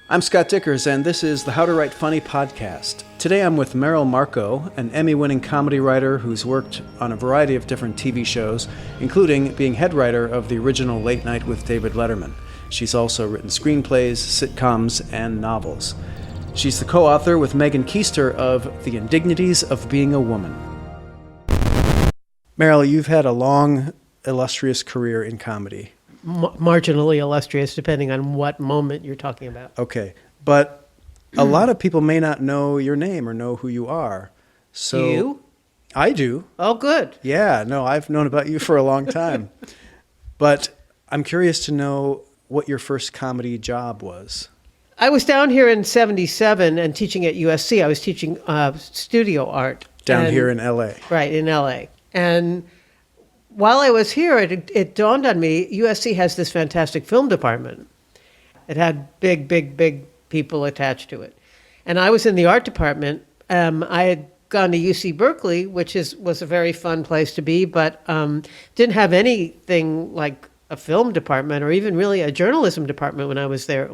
I'm Scott Dickers, and this is the How to Write Funny podcast. Today I'm with Merrill Markoe, an Emmy-winning comedy writer who's worked on a variety of different TV shows, including being head writer of the original Late Night with David Letterman. She's also written screenplays, sitcoms, and novels. She's the co-author with Megan Koester of The Indignities of Being a Woman. Merrill, you've had a long, illustrious career in comedy. Marginally illustrious, depending on what moment you're talking about. Okay, but a lot of people may not know your name or know who you are. So Do you? I do. Oh, good. Yeah, no, I've known about you for a long time. But I'm curious to know what your first comedy job was. I was down here in 1977 and teaching at USC. I was teaching studio art. Here in L.A. Right, in L.A. And while I was here, it dawned on me, USC has this fantastic film department. It had big people attached to it. And I was in the art department. I had gone to UC Berkeley, which was a very fun place to be, but didn't have anything like a film department or even really a journalism department when I was there.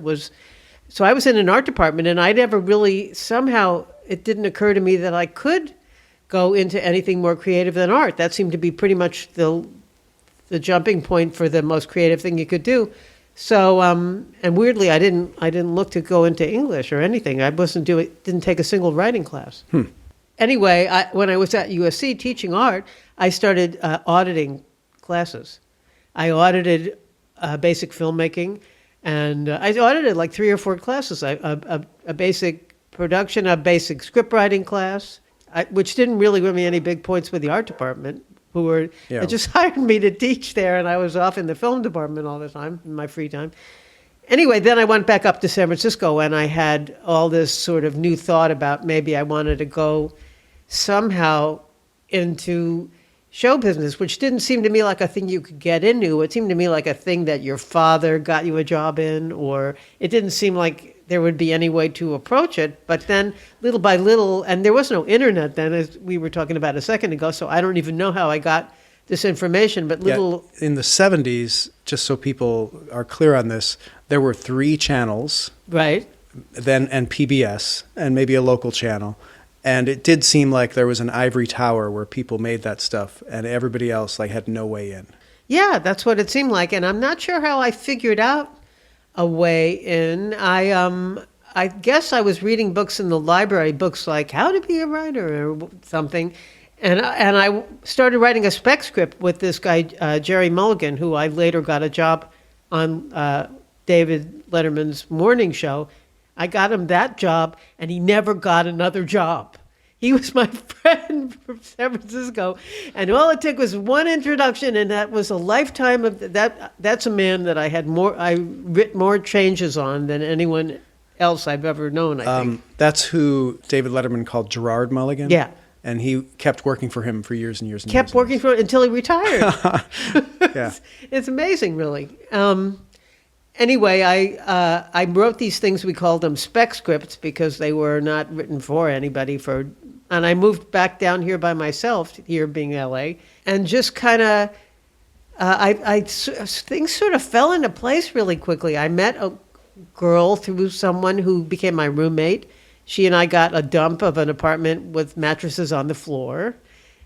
So I was in an art department, and I never really, somehow, it didn't occur to me that I could go into anything more creative than art. That seemed to be pretty much the jumping point for the most creative thing you could do. So, and weirdly, I didn't look to go into English or anything. I didn't take a single writing class. Anyway, when I was at USC teaching art, I started auditing classes. I audited basic filmmaking, and I audited like 3 or 4 classes. A basic production, a basic script writing class, which didn't really give me any big points with the art department, they just hired me to teach there, and I was off in the film department all the time in my free time. Anyway, then I went back up to San Francisco, and I had all this sort of new thought about maybe I wanted to go somehow into show business, which didn't seem to me like a thing you could get into. It seemed to me like a thing that your father got you a job in, or it didn't seem like there would be any way to approach it. But then little by little, and there was no internet then, as we were talking about a second ago, so I don't even know how I got this information, but little... Yeah, in the 70s, just so people are clear on this, there were 3 channels. Right. Then, and PBS, and maybe a local channel. And it did seem like there was an ivory tower where people made that stuff, and everybody else had no way in. Yeah, that's what it seemed like, and I'm not sure how I figured out a way in. I guess I was reading books in the library, books like How to Be a Writer or something, and I started writing a spec script with this guy, Jerry Mulligan, who I later got a job on David Letterman's morning show. I got him that job, and he never got another job. He was my friend from San Francisco, and all it took was one introduction, and that was a lifetime of that. That's a man that I writ more changes on than anyone else I've ever known, I think. That's who David Letterman called Gerard Mulligan? Yeah. And he kept working for him for years and years and kept years. Working for until he retired. Yeah. It's amazing, really. Anyway, I wrote these things, we called them spec scripts, because they were not written for anybody. And I moved back down here by myself, here being L.A., and just kind of, things sort of fell into place really quickly. I met a girl through someone who became my roommate. She and I got a dump of an apartment with mattresses on the floor,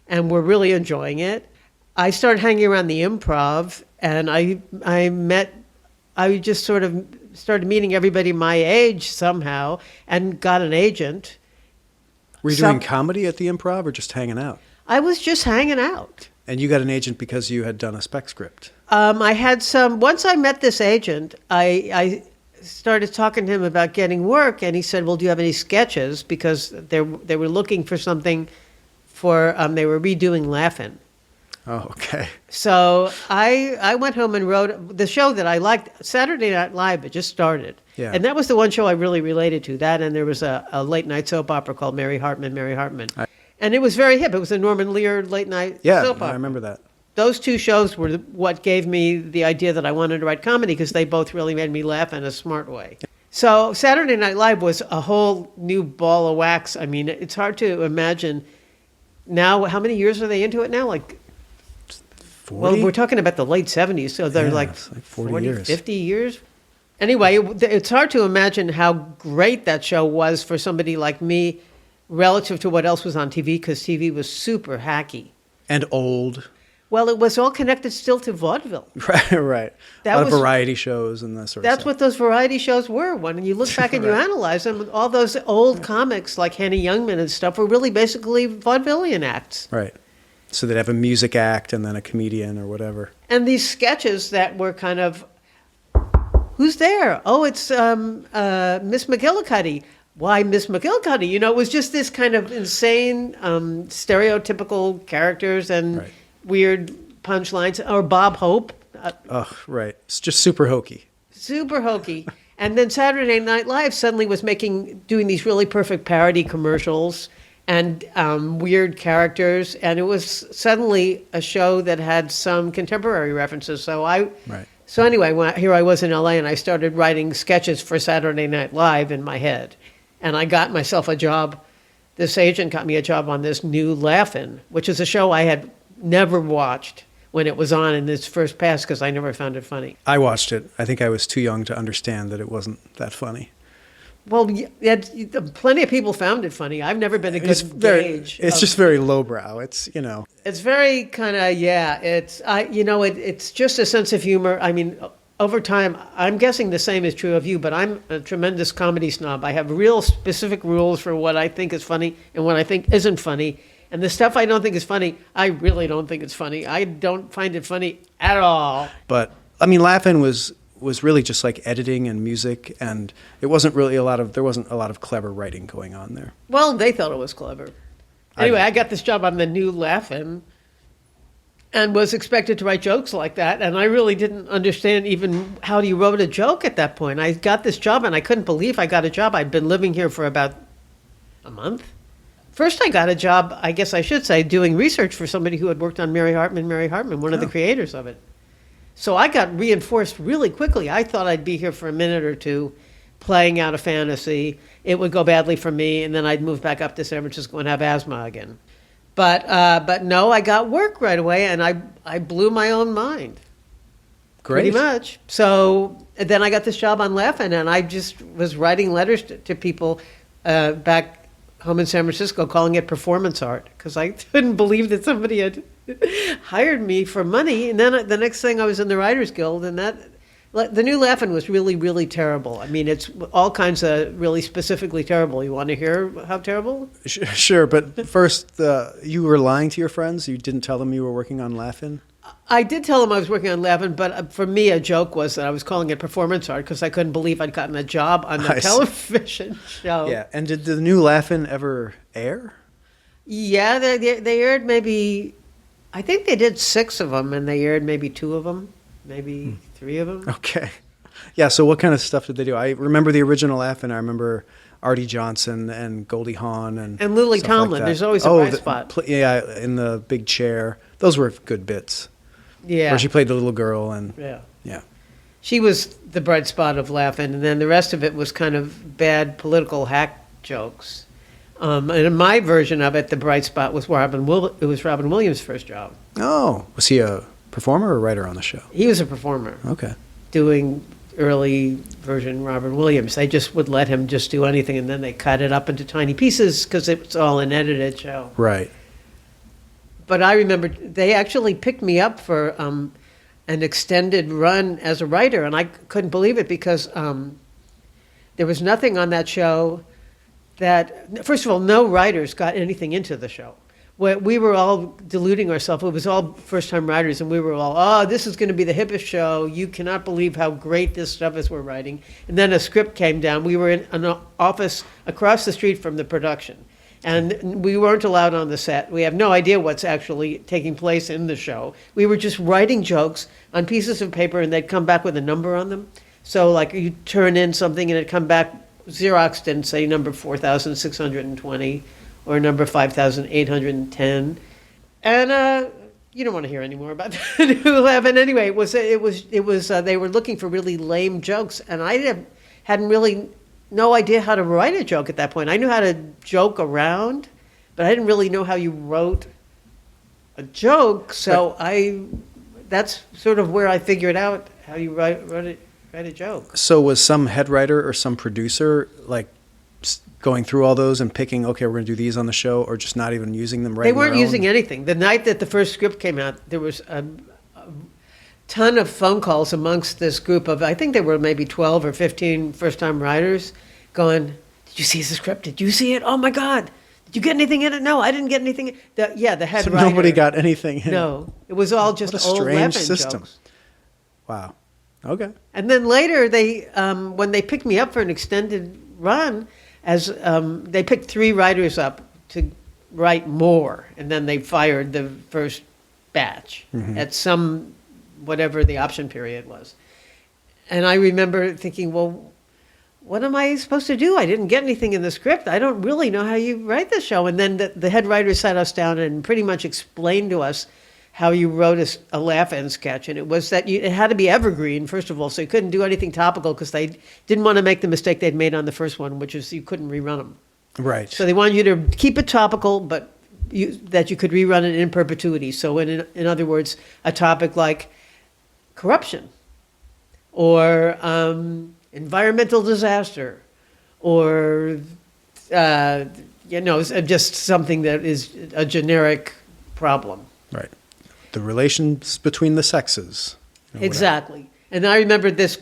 and we're really enjoying it. I started hanging around the Improv, and I just sort of started meeting everybody my age somehow and got an agent. Were you doing comedy at the Improv or just hanging out? I was just hanging out. And you got an agent because you had done a spec script? I had once I met this agent, I started talking to him about getting work, and he said, well, do you have any sketches? Because they were looking for something they were redoing Laugh-In. Oh, okay. So I went home and wrote the show that I liked, Saturday Night Live. It just started. Yeah. And that was the one show I really related to. That, and there was a late night soap opera called Mary Hartman. And it was very hip. It was a Norman Lear late night soap opera. Yeah, I remember that. Those 2 shows were what gave me the idea that I wanted to write comedy, because they both really made me laugh in a smart way. So Saturday Night Live was a whole new ball of wax. I mean, it's hard to imagine now. How many years are they into it now? Like 40? Well, we're talking about the late 70s, so they're like 40 years. 50 years. Anyway, it's hard to imagine how great that show was for somebody like me relative to what else was on TV, because TV was super hacky. And old. Well, it was all connected still to vaudeville. Right. A lot of variety shows and that sort of stuff. That's what those variety shows were. When you look back and you analyze them, all those old comics like Henny Youngman and stuff were really basically vaudevillian acts. Right. So they'd have a music act and then a comedian or whatever. And these sketches that were kind of, who's there? Oh, it's Miss McGillicuddy. Why Miss McGillicuddy? You know, it was just this kind of insane, stereotypical characters and weird punchlines. Or Bob Hope. Right. It's just super hokey. Super hokey. And then Saturday Night Live suddenly was doing these really perfect parody commercials and weird characters. And it was suddenly a show that had some contemporary references. So anyway, here I was in LA and I started writing sketches for Saturday Night Live in my head. And I got myself a job. This agent got me a job on this new Laugh-In, which is a show I had never watched when it was on in its first pass because I never found it funny. I watched it. I think I was too young to understand that it wasn't that funny. Well, plenty of people found it funny. I've never been a good gauge. It's just very lowbrow. It's, It's very kind of, it's just a sense of humor. I mean, over time, I'm guessing the same is true of you, but I'm a tremendous comedy snob. I have real specific rules for what I think is funny and what I think isn't funny. And the stuff I don't think is funny, I really don't think it's funny. I don't find it funny at all. But, I mean, Laugh-In was really just like editing and music, and it wasn't really there wasn't a lot of clever writing going on there. Well, they thought it was clever. Anyway, I got this job on the new Laugh-In and was expected to write jokes like that, and I really didn't understand even how you wrote a joke at that point. I got this job, and I couldn't believe I got a job. I'd been living here for about a month. First, I got a job, I guess I should say, doing research for somebody who had worked on Mary Hartman, one of the creators of it. So I got reinforced really quickly. I thought I'd be here for a minute or two playing out a fantasy. It would go badly for me, and then I'd move back up to San Francisco and have asthma again. But no, I got work right away, and I blew my own mind. Great. Pretty much. So then I got this job on Laugh-In, and I just was writing letters to people back home in San Francisco, calling it performance art, because I couldn't believe that somebody had hired me for money. And then the next thing I was in the Writers Guild, and the new Laugh-In was really, really terrible. I mean, it's all kinds of really specifically terrible. You want to hear how terrible? Sure, but first, you were lying to your friends? You didn't tell them you were working on Laugh-In? I did tell them I was working on Laugh-In, but for me, a joke was that I was calling it performance art because I couldn't believe I'd gotten a job on a television show. Yeah, and did the new Laugh-In ever air? Yeah, they aired maybe, I think they did 6 of them, and they aired maybe 2 of them, maybe 3 of them. Okay. Yeah, so what kind of stuff did they do? I remember the original Laugh-In. I remember Artie Johnson and Goldie Hawn and Lily Tomlin. Like There's always a bright spot. In the big chair. Those were good bits. Yeah. Where she played the little girl and yeah. She was the bright spot of Laugh-In, and then the rest of it was kind of bad political hack jokes. And in my version of it, the bright spot was Robin Williams' first job. Oh, was he a performer or writer on the show? He was a performer. Okay. Doing early version Robin Williams. They just would let him just do anything, and then they cut it up into tiny pieces because it was all an edited show. Right. But I remember they actually picked me up for an extended run as a writer, and I couldn't believe it because there was nothing on that show that, first of all, no writers got anything into the show. We were all deluding ourselves. It was all first-time writers, and we were all, this is going to be the hippest show. You cannot believe how great this stuff is we're writing. And then a script came down. We were in an office across the street from the production. And we weren't allowed on the set. We have no idea what's actually taking place in the show. We were just writing jokes on pieces of paper, and they'd come back with a number on them. So, like, you turn in something, and it'd come back Xeroxed and say number 4,620 or number 5,810. And you don't want to hear any more about the new Laugh-In. Anyway, it was they were looking for really lame jokes, and I hadn't really no idea how to write a joke at that point. I knew how to joke around, but I didn't really know how you wrote a joke. So that's sort of where I figured out how you wrote it. write a joke. So was some head writer or some producer like going through all those and picking, okay, we're going to do these on the show, or just not even using them? They weren't using anything. The night that the first script came out, there was a ton of phone calls amongst this group of, I think there were maybe 12 or 15 first-time writers going, did you see the script? Did you see it? Oh, my God. Did you get anything in it? No, I didn't get anything. The head So writer. nobody got anything in it. No. It was all just What a old strange Levin system. jokes. Wow. Okay. And then later, they when they picked me up for an extended run, they picked 3 writers up to write more, and then they fired the first batch at some, whatever the option period was. And I remember thinking, well, what am I supposed to do? I didn't get anything in the script. I don't really know how you write this show. And then the head writer sat us down and pretty much explained to us how you wrote a laugh-in sketch. And it was that it had to be evergreen, first of all, so you couldn't do anything topical because they didn't want to make the mistake they'd made on the first one, which is you couldn't rerun them. Right. So they wanted you to keep it topical, but that you could rerun it in perpetuity. So in other words, a topic like corruption or environmental disaster or, just something that is a generic problem. Right. The relations between the sexes. Exactly. And I remember this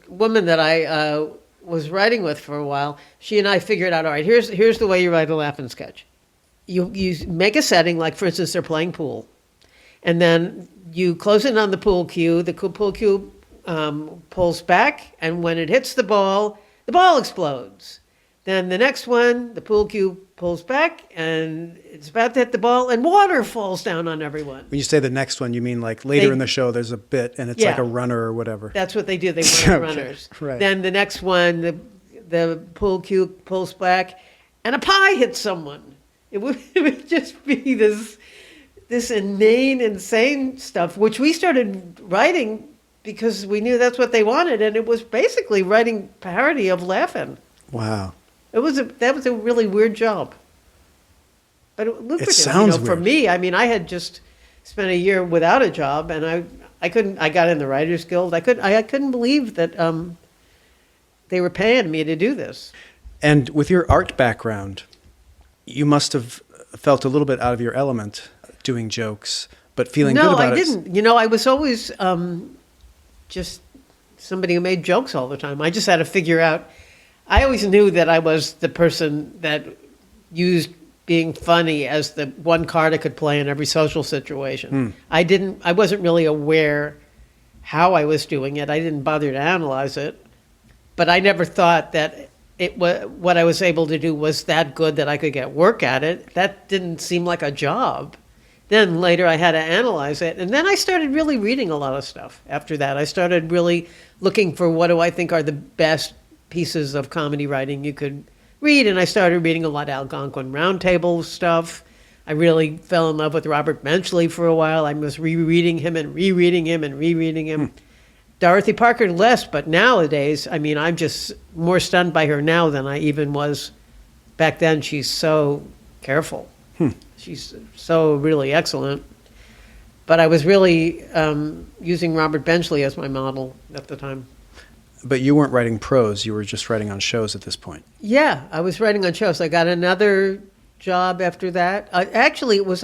woman that I was writing with for a while. She and I figured out, all right, here's the way you write a laughing sketch. You make a setting, like, for instance, they're playing pool. And then you close in on the pool cue. The pool cue pulls back, and when it hits the ball explodes. Then the next one, the pool cue pulls back, and it's about to hit the ball, and water falls down on everyone. When you say the next one, you mean like later in the show there's a bit, and it's like a runner or whatever. That's what they do. They run runners. Right. Then the next one, the pool cue pulls back, and a pie hits someone. It would just be this inane, insane stuff, which we started writing because we knew that's what they wanted, and it was basically writing parody of laughing. Wow. That was a really weird job, but it lucrative. It sounds for weird. me. I mean, I had just spent a year without a job, and I couldn't. I got in the Writers Guild. I couldn't believe that they were paying me to do this. And with your art background, you must have felt a little bit out of your element doing jokes, but feeling good about it. No, I didn't. I was always just somebody who made jokes all the time. I just had to figure out. I always knew that I was the person that used being funny as the one card I could play in every social situation. I wasn't really aware how I was doing it. I didn't bother to analyze it, but I never thought that what I was able to do was that good that I could get work at it. That didn't seem like a job. Then later I had to analyze it. And then I started really reading a lot of stuff after that. I started really looking for what do I think are the best pieces of comedy writing you could read. And I started reading a lot of Algonquin Roundtable stuff. I really fell in love with Robert Benchley for a while. I was rereading him and rereading him and rereading him. Dorothy Parker less, but nowadays, I mean, I'm just more stunned by her now than I even was back then. She's so careful. She's so really excellent. But I was really using Robert Benchley as my model at the time. But you weren't writing prose, you were just writing on shows at this point. Yeah, I was writing on shows. I got another job after that. Actually, it was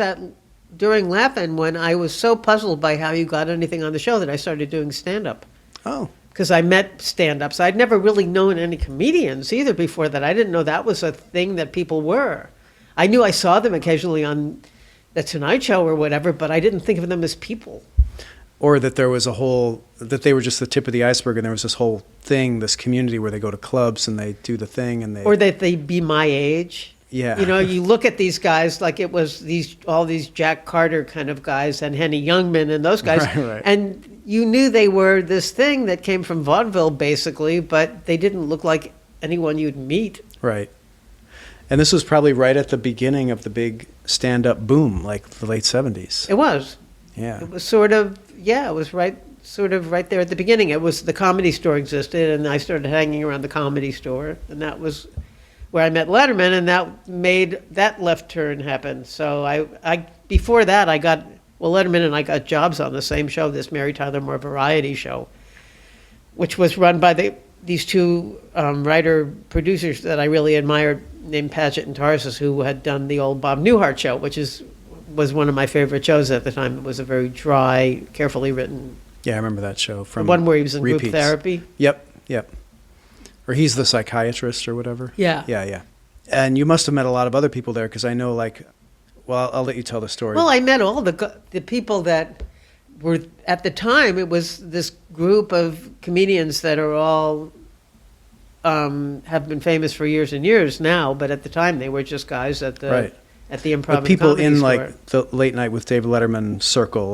during Laugh-In when I was so puzzled by how you got anything on the show that I started doing stand-up. Oh. Because I met stand-ups. I'd never really known any comedians either before that. I didn't know that was a thing that people were. I knew I saw them occasionally on The Tonight Show or whatever, but I didn't think of them as people. Or that there was that they were just the tip of the iceberg, and there was this whole thing, this community where they go to clubs and they do the thing, and or that they be my age. Yeah. You look at these guys like it was all these Jack Carter kind of guys and Henny Youngman and those guys. Right. And you knew they were this thing that came from vaudeville basically, but they didn't look like anyone you'd meet. Right. And this was probably right at the beginning of the big stand-up boom, like the late 70s. It was. Yeah. It was it was right there at the beginning. It was the Comedy Store existed, and I started hanging around the Comedy Store, and that was where I met Letterman, and that made that left turn happen. So I before that, Letterman and I got jobs on the same show, this Mary Tyler Moore variety show. which was run by these two writer-producers that I really admired, named Paget and Tarsus, who had done the old Bob Newhart show, which was one of my favorite shows at the time. It was a very dry, carefully written. Yeah, I remember that show from the one where he was in repeats. group therapy. Yep. Or he's the psychiatrist or whatever. Yeah. Yeah. And you must have met a lot of other people there, because I know, well, I'll let you tell the story. Well, I met all the people that were, at the time, it was this group of comedians that are all have been famous for years and years now, but at the time they were just guys at the Improv. But people in store. the Late Night with David Letterman circle,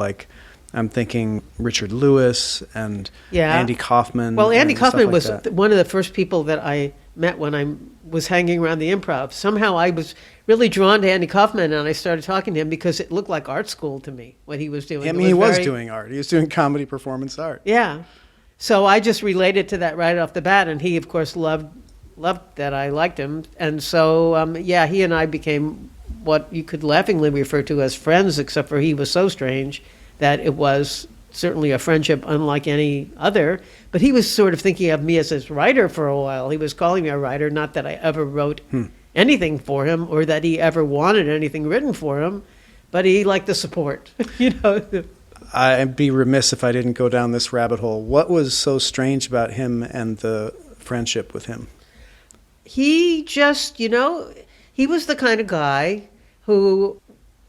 I'm thinking Richard Lewis and Andy Kaufman. Well, Andy Kaufman was that. one of the first people that I met when I was hanging around the Improv. Somehow I was really drawn to Andy Kaufman, and I started talking to him because it looked like art school to me, what he was doing. I mean, he was doing art. He was doing comedy performance art. Yeah. So I just related to that right off the bat, and he, of course, loved that I liked him. And so, he and I became what you could laughingly refer to as friends, except for he was so strange that it was certainly a friendship unlike any other. But he was sort of thinking of me as his writer for a while. He was calling me a writer, not that I ever wrote anything for him or that he ever wanted anything written for him, but he liked the support, I'd be remiss if I didn't go down this rabbit hole. What was so strange about him and the friendship with him? He just, he was the kind of guy who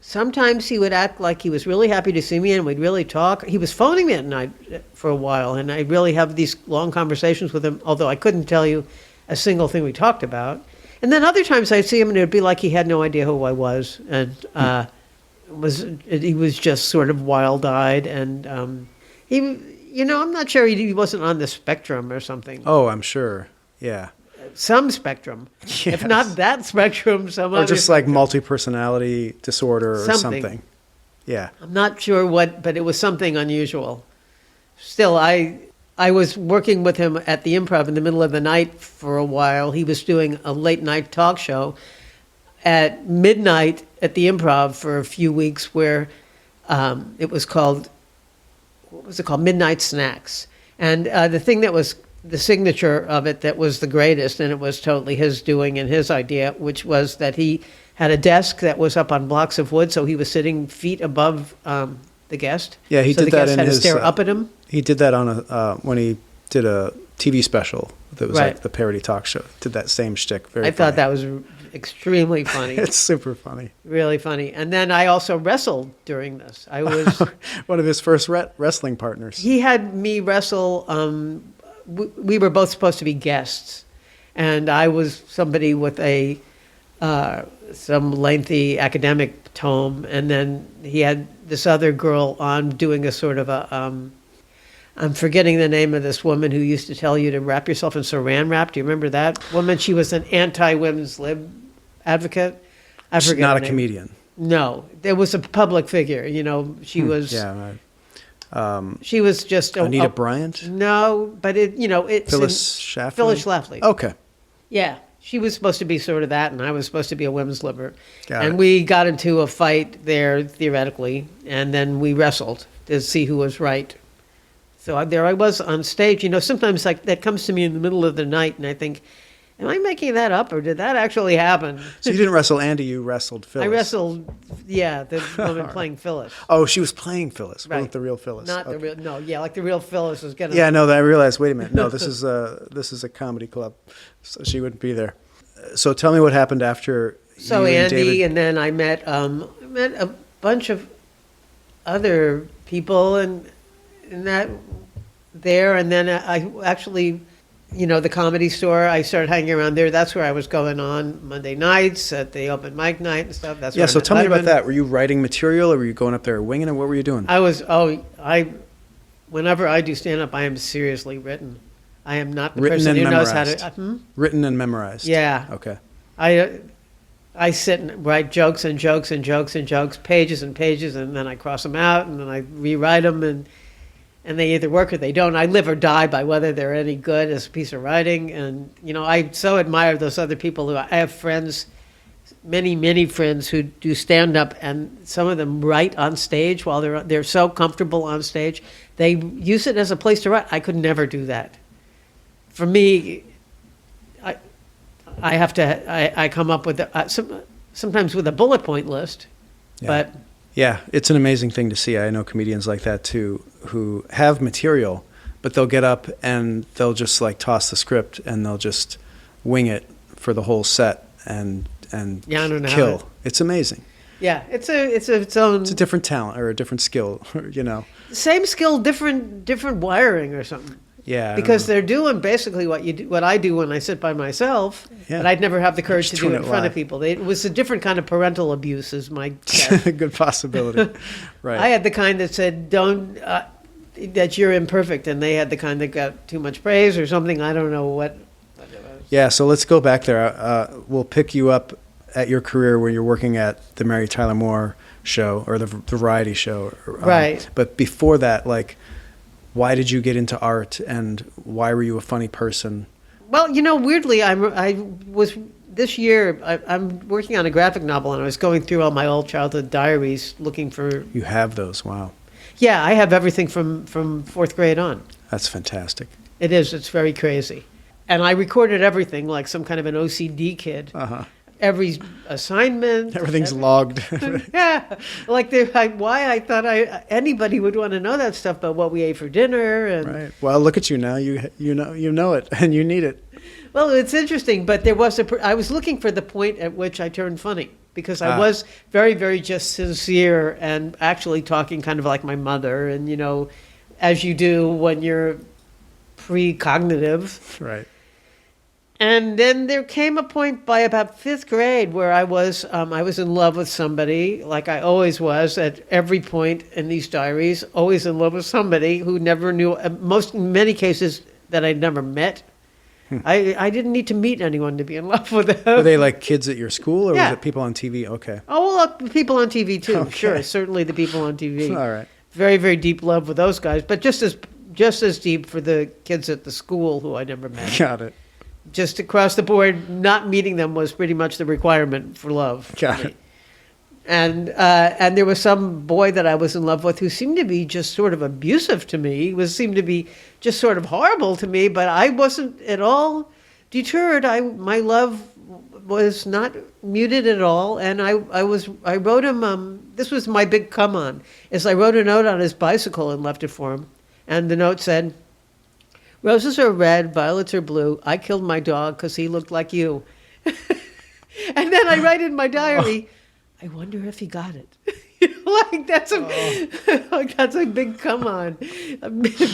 sometimes he would act like he was really happy to see me and we'd really talk. He was phoning me at night for a while, and I'd really have these long conversations with him, although I couldn't tell you a single thing we talked about. And then other times I'd see him and it would be like he had no idea who I was, and he was just sort of wild-eyed, and I'm not sure he wasn't on the spectrum or something. Oh, I'm sure. Yeah. Some spectrum. Yes. If not that spectrum, some other. Or just like multi-personality disorder or something. Yeah. I'm not sure what, but it was something unusual. Still, I was working with him at the Improv in the middle of the night for a while. He was doing a late night talk show at midnight at the Improv for a few weeks, where it was called, Midnight Snacks. And the thing that was the signature of it that was the greatest, and it was totally his doing and his idea, which was that he had a desk that was up on blocks of wood, so he was sitting feet above the guest. Yeah, he did that in his... So the guest had to stare up at him. He did that on when he did a TV special that was like the parody talk show. Did that same shtick. Very funny. Thought that was extremely funny. It's super funny. Really funny. And then I also wrestled during this. I was... one of his first wrestling partners. He had me wrestle... we were both supposed to be guests, and I was somebody with some lengthy academic tome, and then he had this other girl on doing a sort of I'm forgetting the name of this woman who used to tell you to wrap yourself in saran wrap. Do you remember that woman? She was an anti-women's lib advocate. I forget. She's not a comedian. No, there was a public figure. She was. Yeah. She was just Anita Bryant? No, but it's Phyllis Schlafly? Phyllis Schlafly. Okay. Yeah, she was supposed to be sort of that, and I was supposed to be a women's libber. Got it. We got into a fight there theoretically, and then we wrestled to see who was right. So there I was on stage. Sometimes that comes to me in the middle of the night, and I think, am I making that up, or did that actually happen? So you didn't wrestle Andy, you wrestled Phyllis. I wrestled, the woman playing Phyllis. Oh, she was playing Phyllis, right. Wasn't the real Phyllis. Not the real, no, like the real Phyllis was going to... Yeah, no, I realized, wait a minute, no, this is a comedy club, so she wouldn't be there. So tell me what happened after So you Andy, and David... and then I met a bunch of other people, and that there, and then I actually... the Comedy Store, I started hanging around there. That's where I was going on Monday nights at the open mic night and stuff. That's where so tell me about Letterman. that. Were you writing material, or were you going up there winging it? What were you doing? Whenever I do stand-up, I am seriously written. I am not the Written person and who knows how memorized. to... Written and memorized. Yeah. Okay. I sit and write jokes and jokes and jokes and jokes, pages and pages, and then I cross them out, and then I rewrite them, and they either work or they don't. I live or die by whether they're any good as a piece of writing. And, I so admire those other people who I have friends, many, many friends who do stand-up, and some of them write on stage while they're so comfortable on stage. They use it as a place to write. I could never do that. for me, I have to, I come up with, sometimes with a bullet point list, Yeah. but Yeah, it's an amazing thing to see. I know comedians like that too, who have material, but they'll get up and they'll just like toss the script and they'll just wing it for the whole set and Yeah, I don't know how kill. It's amazing. yeah, it's its own, It's a different talent or a different skill, you know. same skill, different wiring or something. Yeah. I don't Because know. they're doing basically what I do when I sit by myself, Yeah. but I'd never have the courage to Just do it doing in it front live. of people. It was a different kind of parental abuse, is my guess. Good possibility. Right. I had the kind that said, "Don't that you're imperfect," and they had the kind that got too much praise or something. I don't know what. Yeah, so let's go back there. We'll pick you up at your career when you're working at the Mary Tyler Moore show or the variety show. Right. But before that, like, why did you get into art and why were you a funny person? Well, weirdly, I was this year. I'm working on a graphic novel, and I was going through all my old childhood diaries, looking for. You have those. Wow. Yeah, I have everything from fourth grade on. That's fantastic. It is. It's very crazy. And I recorded everything like some kind of an OCD kid. Uh-huh. Every assignment. Everything's logged. Yeah. Like why I thought anybody would want to know that stuff about what we ate for dinner. And Right. Well, look at you now. You know it and you need it. well, it's interesting, but I was looking for the point at which I turned funny because I was very, very just sincere and actually talking kind of like my mother and, as you do when you're pre-cognitive. Right. And then there came a point by about fifth grade where I was in love with somebody, like I always was at every point in these diaries, always in love with somebody who never knew, in many cases that I'd never met. I didn't need to meet anyone to be in love with them. Were they like kids at your school or Yeah. was it people on TV? Okay. Oh, well, people on TV too, Okay. sure, certainly the people on TV. All right. Very, very deep love with those guys, but just as deep for the kids at the school who I never met. Got it. Just across the board, not meeting them was pretty much the requirement for love. Got it. And there was some boy that I was in love with who seemed to be just sort of abusive to me. Seemed to be just sort of horrible to me, but I wasn't at all deterred. My love was not muted at all, and I wrote him. This was my big come on. Is I wrote a note on his bicycle and left it for him, and the note said, "Roses are red, violets are blue. I killed my dog because he looked like you." And then I write in my diary, I wonder if he got it. Like that's a big come on,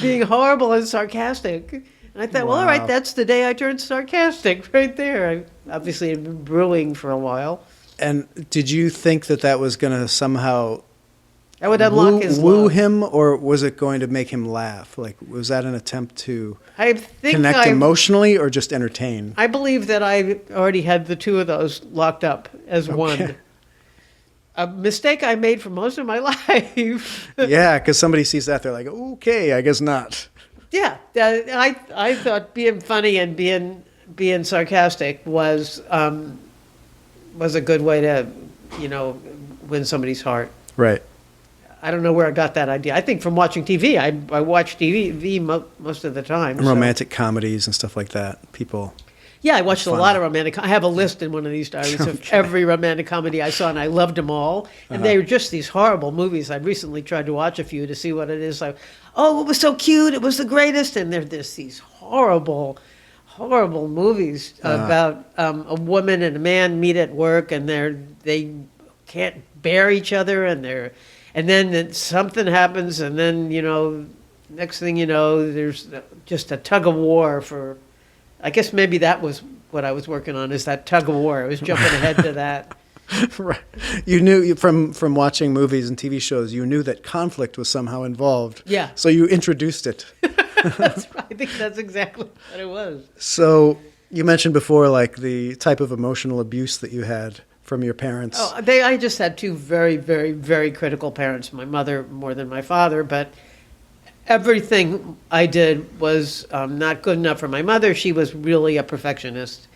being horrible and sarcastic. And I thought, well, all right, Wow. that's the day I turned sarcastic right there. I obviously had been brewing for a while. And did you think that was going to somehow I would unlock his woo love. him, or was it going to make him laugh? Like, was that an attempt to I think connect emotionally or just entertain? I believe that I already had the two of those locked up as one. A mistake I made for most of my life. Yeah, because somebody sees that, they're like, okay, I guess not. Yeah, I thought being funny and being sarcastic was a good way to, win somebody's heart. Right. I don't know where I got that idea. I think from watching TV. I watch TV most of the time. so- Romantic comedies and stuff like that. People. Yeah, I watched a Fun. lot of romantic. I have a list in one of these diaries of every romantic comedy I saw, and I loved them all. And they were just these horrible movies. I recently tried to watch a few to see what it is. Like, oh, it was so cute. It was the greatest. And they're just these horrible, horrible movies about a woman and a man meet at work, and they can't bear each other, and then something happens, and then next thing you know, there's just a tug of war for. I guess maybe that was what I was working on, is that tug of war. I was jumping ahead to that. Right. You knew from watching movies and TV shows, you knew that conflict was somehow involved. Yeah. So you introduced it. I think that's exactly what it was. So you mentioned before, like the type of emotional abuse that you had from your parents. Oh, I just had two very, very, very critical parents. My mother more than my father, but everything I did was not good enough for my mother. She was really a perfectionist.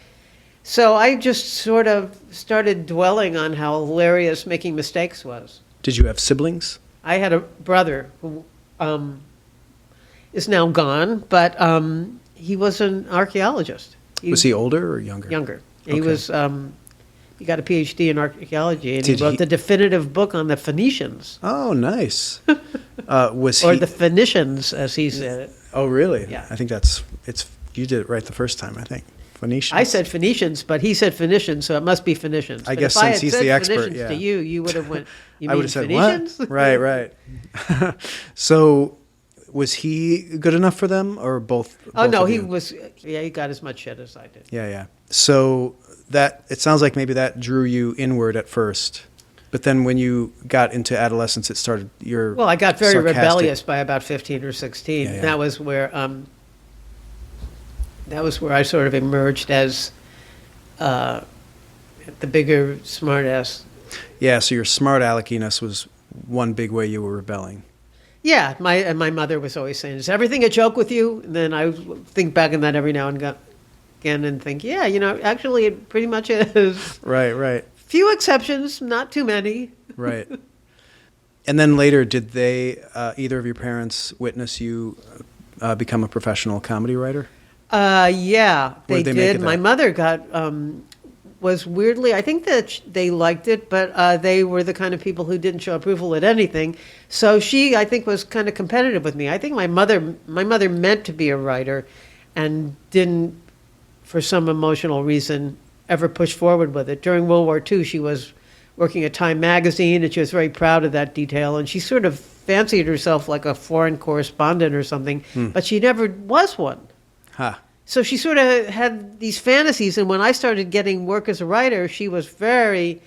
So I just sort of started dwelling on how hilarious making mistakes was. Did you have siblings? I had a brother who is now gone, but He was an archaeologist. Was he older or younger? Younger. He Okay. was. He got a PhD in archaeology, and Did he wrote he- the definitive book on the Phoenicians, Oh, nice. Was or he? the Phoenicians, as he said it. Oh, really? Yeah. I think you did it right the first time, I think. Phoenicians. I said Phoenicians, but he said Phoenicians, so it must be Phoenicians. I But guess if I since had he's said the expert, Phoenicians yeah. to you, you would have went. You I mean would have said, Phoenicians? what? Right. So was he good enough for them or both? Oh both no, of he you? was. Yeah, he got as much shit as I did. Yeah. So it sounds like maybe that drew you inward at first. But then when you got into adolescence, it started your Well, I got very sarcastic- rebellious by about 15 or 16. Yeah. That was where I sort of emerged as the bigger smartass. Yeah, so your smart aleckiness was one big way you were rebelling. Yeah, my mother was always saying, "Is everything a joke with you?" And then I would think back on that every now and again and think, yeah, actually it pretty much is. Right. Few exceptions, not too many. Right. And then later, did they, either of your parents, witness you become a professional comedy writer? Yeah, Where'd they they make did. it My at? mother was weirdly, I think that they liked it, but they were the kind of people who didn't show approval at anything. So she, I think, was kind of competitive with me. I think my mother meant to be a writer and didn't, for some emotional reason, ever push forward with it. During World War II, she was working at Time magazine, and she was very proud of that detail. And she sort of fancied herself like a foreign correspondent or something, but she never was one. Ha. So she sort of had these fantasies, and when I started getting work as a writer, she was very,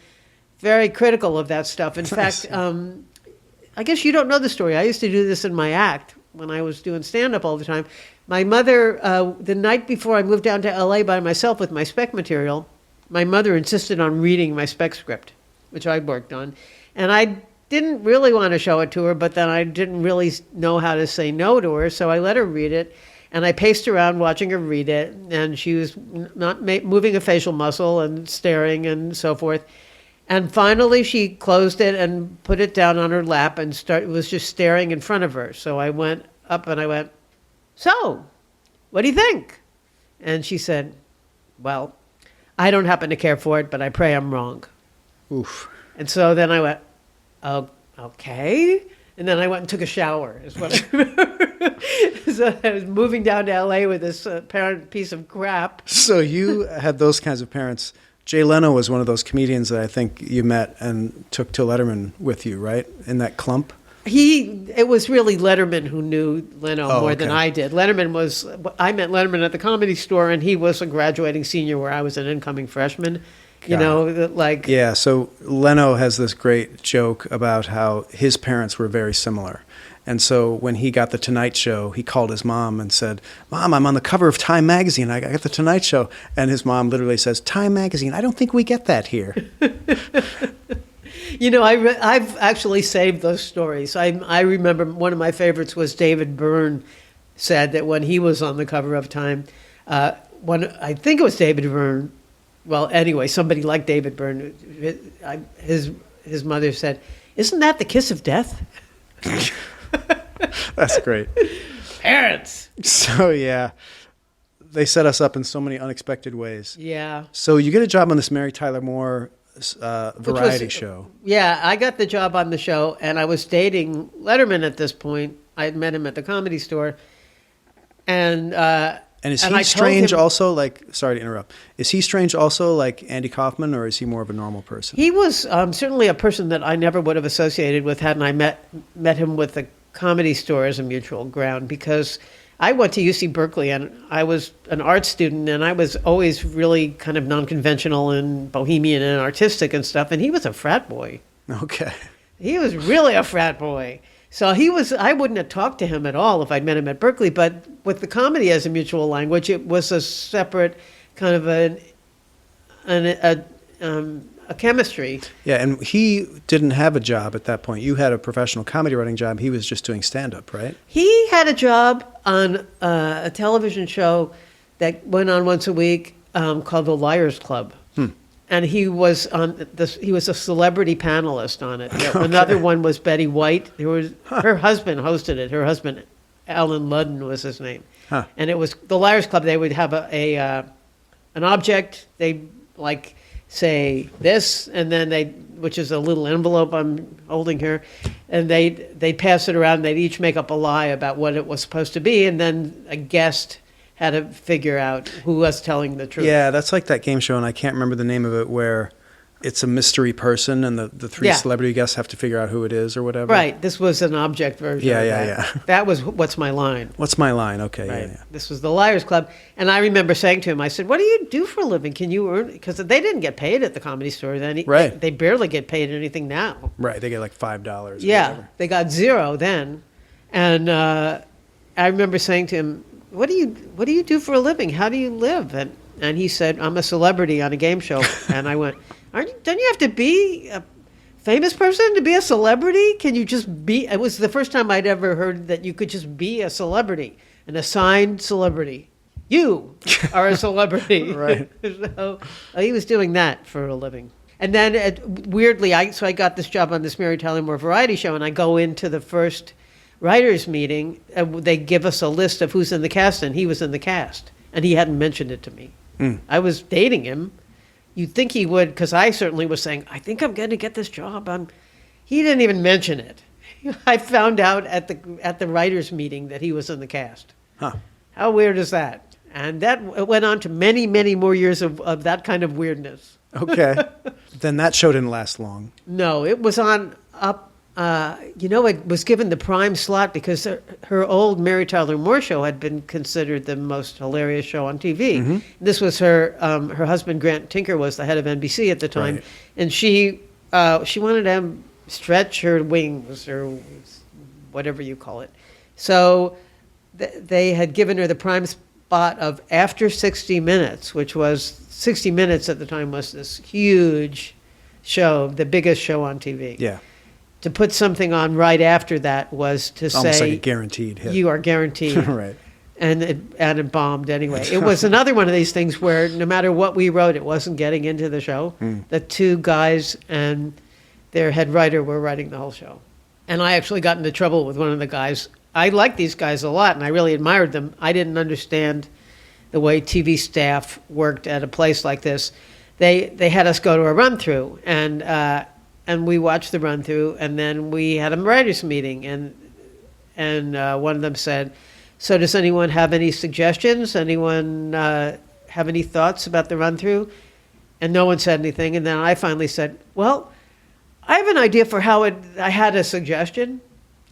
very critical of that stuff. In fact, I guess you don't know the story. I used to do this in my act when I was doing stand-up all the time. My mother, the night before I moved down to L.A. by myself with my spec material, my mother insisted on reading my spec script, which I'd worked on. And I didn't really want to show it to her, but then I didn't really know how to say no to her, so I let her read it. And I paced around watching her read it, and she was not moving a facial muscle and staring and so forth. And finally, she closed it and put it down on her lap and was just staring in front of her. So I went up and I went, "So, what do you think?" And she said, "Well, I don't happen to care for it, but I pray I'm wrong." Oof. And so then I went, "Oh, okay." And then I went and took a shower, is what I remember. So I was moving down to L.A. with this apparent piece of crap. So you had those kinds of parents. Jay Leno was one of those comedians that I think you met and took to Letterman with you, right? In that clump? It was really Letterman who knew Leno more than okay. I did. I met Letterman at the Comedy Store, and he was a graduating senior where I was an incoming freshman. Yeah, so Leno has this great joke about how his parents were very similar. And so when he got The Tonight Show, he called his mom and said, "Mom, I'm on the cover of Time magazine. I got The Tonight Show." And his mom literally says, "Time magazine? I don't think we get that here." I've actually saved those stories. I remember one of my favorites was David Byrne said that when he was on the cover of Time, I think it was David Byrne. Well, anyway, somebody like David Byrne, his mother said, "Isn't that the kiss of death?" That's great. Parents. So, yeah, they set us up in so many unexpected ways. Yeah. So you get a job on this Mary Tyler Moore variety show. Yeah, I got the job on the show, and I was dating Letterman at this point. I had met him at the Comedy Store. And is and he I told strange him- also? Sorry to interrupt. Is he strange also like Andy Kaufman, or is he more of a normal person? He was certainly a person that I never would have associated with hadn't I met him with the Comedy Store as a mutual ground, because I went to UC Berkeley and I was an art student, and I was always really kind of non-conventional and bohemian and artistic and stuff, and he was a frat boy. Okay. He was really a frat boy. So I wouldn't have talked to him at all if I'd met him at Berkeley, but with the comedy as a mutual language, it was a separate kind of a chemistry. Yeah, and he didn't have a job at that point. You had a professional comedy writing job. He was just doing stand-up, right? He had a job on a television show that went on once a week called The Liars Club. And he was he was a celebrity panelist on it. Another one was Betty White. Her husband hosted it. Her husband, Alan Ludden, was his name. Huh. And it was the Liars Club. They would have an object. They like say this, and then which is a little envelope I'm holding here, and they'd pass it around. They'd each make up a lie about what it was supposed to be, and then a guest had to figure out who was telling the truth. Yeah, that's like that game show, and I can't remember the name of it, where it's a mystery person, and the three celebrity guests have to figure out who it is or whatever. Right. This was an object version of that. Yeah. That was What's My Line? What's My Line? Okay, Right. yeah. This was the Liars Club. And I remember saying to him, I said, what do you do for a living? Can you earn? Because they didn't get paid at the Comedy Store then. Right. They barely get paid anything now. Right, they get like $5 or Yeah. whatever. They got zero then. And I remember saying to him, what do you do for a living? How do you live? And he said, I'm a celebrity on a game show. And I went, don't you have to be a famous person to be a celebrity? Can you just be? It was the first time I'd ever heard that you could just be a celebrity, an assigned celebrity. You are a celebrity. Right. So he was doing that for a living. And then weirdly, I got this job on this Mary Tyler Moore variety show, and I go into the first writers meeting, and they give us a list of who's in the cast, and he was in the cast, and he hadn't mentioned it to me. I was dating him. You'd think he would, because I certainly was saying, I think I'm going to get this job. He didn't even mention it. I found out at the writers meeting that he was in the cast. Huh. How weird is that? And that went on to many, many more years of that kind of weirdness. Okay. Then that show didn't last long. No, it was on up. It was given the prime slot because her old Mary Tyler Moore show had been considered the most hilarious show on TV. Mm-hmm. This was her husband, Grant Tinker, was the head of NBC at the time. Right. And she wanted to stretch her wings, or whatever you call it. So they had given her the prime spot of After 60 Minutes, which was 60 Minutes at the time was this huge show, the biggest show on TV. Yeah. To put something on right after that was to say, almost like a guaranteed hit. You are guaranteed. Right. And it bombed anyway. It was another one of these things where no matter what we wrote, it wasn't getting into the show. The two guys and their head writer were writing the whole show. And I actually got into trouble with one of the guys. I liked these guys a lot, and I really admired them. I didn't understand the way TV staff worked at a place like this. They had us go to a run-through, and we watched the run-through, and then we had a writers' meeting, and one of them said, so does anyone have any suggestions? Anyone have any thoughts about the run-through? And no one said anything, and then I finally said, well, I have an idea for how I had a suggestion.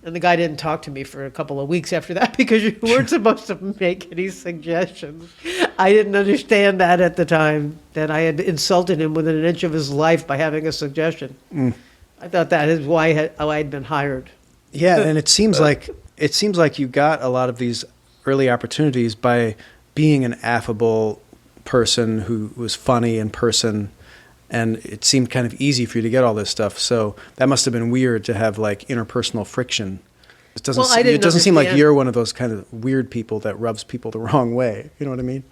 And the guy didn't talk to me for a couple of weeks after that because you weren't supposed to make any suggestions. I didn't understand that at the time, that I had insulted him within an inch of his life by having a suggestion. I thought that is why I'd been hired. Yeah, and it seems like you got a lot of these early opportunities by being an affable person who was funny in person. And it seemed kind of easy for you to get all this stuff. So that must have been weird to have like interpersonal friction. It doesn't seem like you're one of those kind of weird people that rubs people the wrong way. You know what I mean?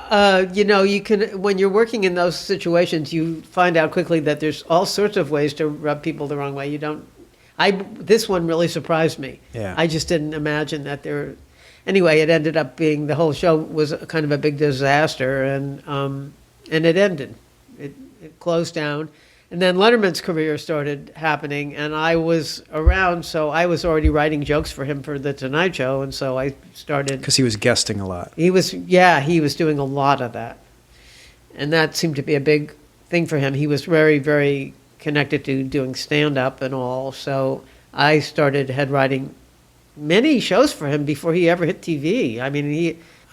You can, when you're working in those situations, you find out quickly that there's all sorts of ways to rub people the wrong way. This one really surprised me. Yeah. I just didn't imagine that there. Anyway, it ended up being, the whole show was kind of a big disaster, and it ended. It closed down. And then Letterman's career started happening, and I was around, so I was already writing jokes for him for The Tonight Show, and so I started... Because he was guesting a lot. He was doing a lot of that. And that seemed to be a big thing for him. He was very, very connected to doing stand-up and all, so I started head writing many shows for him before he ever hit TV. I mean,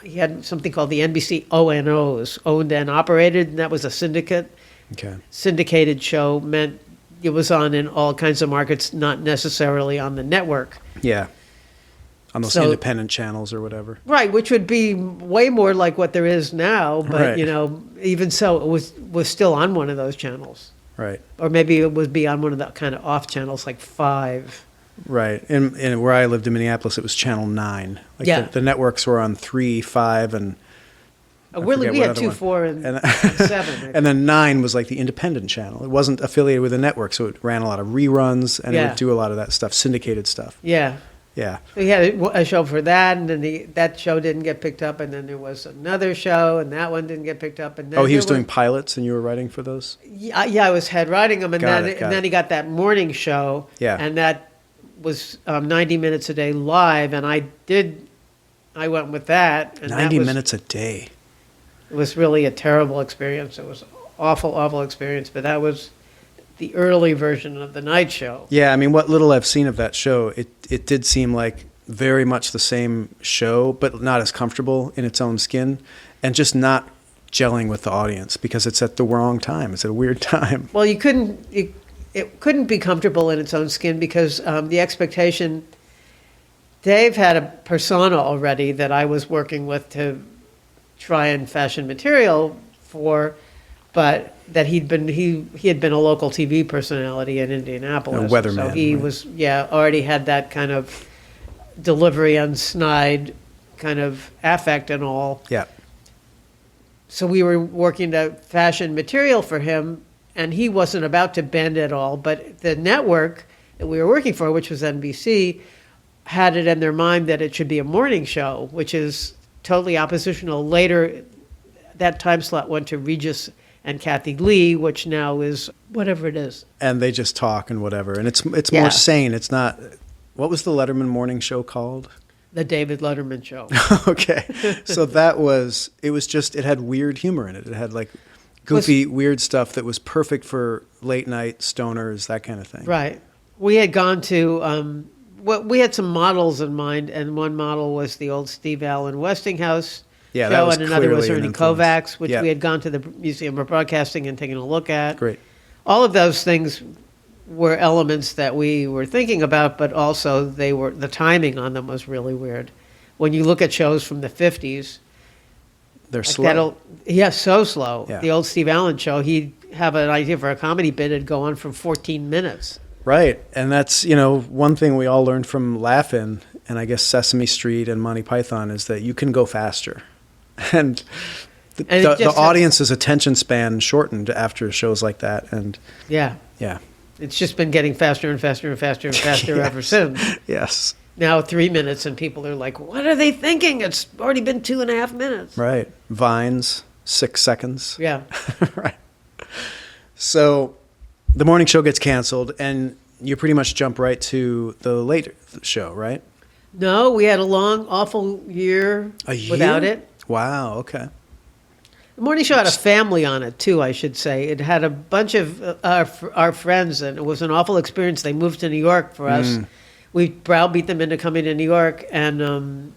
he had something called the NBC O&Os, Owned and Operated, and that was a syndicate. Okay. Syndicated show meant it was on in all kinds of markets, not necessarily on the network. Yeah. On those independent channels or whatever. Right, which would be way more like what there is now, but right. Even so, it was still on one of those channels. Right. Or maybe it would be on one of the kind of off channels, like 5. Right. And where I lived in Minneapolis, it was Channel 9. Like the networks were on 3, 5, and... Really, we had 2, 4, and 7. And then 9 was like the independent channel. It wasn't affiliated with a network, so it ran a lot of reruns, and it would do a lot of that stuff, syndicated stuff. Yeah. Yeah. So he had a show for that, and then that show didn't get picked up, and then there was another show, and that one didn't get picked up. And then He was doing pilots, and you were writing for those? Yeah, I was head writing them, and then he got that morning show, and that was 90 minutes a day live, and I went with that. And 90 minutes a day. It was really a terrible experience. It was an awful, awful experience, but that was the early version of the night show. Yeah, I mean, what little I've seen of that show, it did seem like very much the same show, but not as comfortable in its own skin, and just not gelling with the audience because it's at the wrong time. It's at a weird time. Well, it couldn't be comfortable in its own skin because the expectation. Dave had a persona already that I was working with to try and fashion material for, but that he had been a local TV personality in Indianapolis. A weatherman. So he was already had that kind of delivery and snide kind of affect and all. Yeah. So we were working to fashion material for him, and he wasn't about to bend at all. But the network that we were working for, which was NBC, had it in their mind that it should be a morning show, which is totally oppositional. Later, that time slot went to Regis and Kathy Lee, which now is whatever it is. And they just talk and whatever. And it's more sane. It's not... What was the Letterman morning show called? The David Letterman Show. Okay. So it had weird humor in it. It had like goofy, weird stuff that was perfect for late night stoners, that kind of thing. Right. We had gone to... we had some models in mind, and one model was the old Steve Allen Westinghouse show, that was and another was Ernie influence. Kovacs, which we had gone to the Museum of Broadcasting and taken a look at. Great. All of those things were elements that we were thinking about, but also the timing on them was really weird. When you look at shows from the 50s, they're slow. So slow. Yeah. The old Steve Allen show, he'd have an idea for a comedy bit, it'd go on for 14 minutes. Right. And that's, one thing we all learned from Laugh-In, and I guess Sesame Street and Monty Python, is that you can go faster. And the audience's attention span shortened after shows like that. And yeah. It's just been getting faster and faster and faster and faster ever since. Yes. Now 3 minutes and people are like, what are they thinking? It's already been 2.5 minutes. Right. Vines, 6 seconds. Yeah. Right. So the morning show gets canceled, and you pretty much jump right to the later show, right? No, we had a long, awful year without it. Wow, okay. The morning show had a family on it, too, I should say. It had a bunch of our friends, and it was an awful experience. They moved to New York for us. We browbeat them into coming to New York, and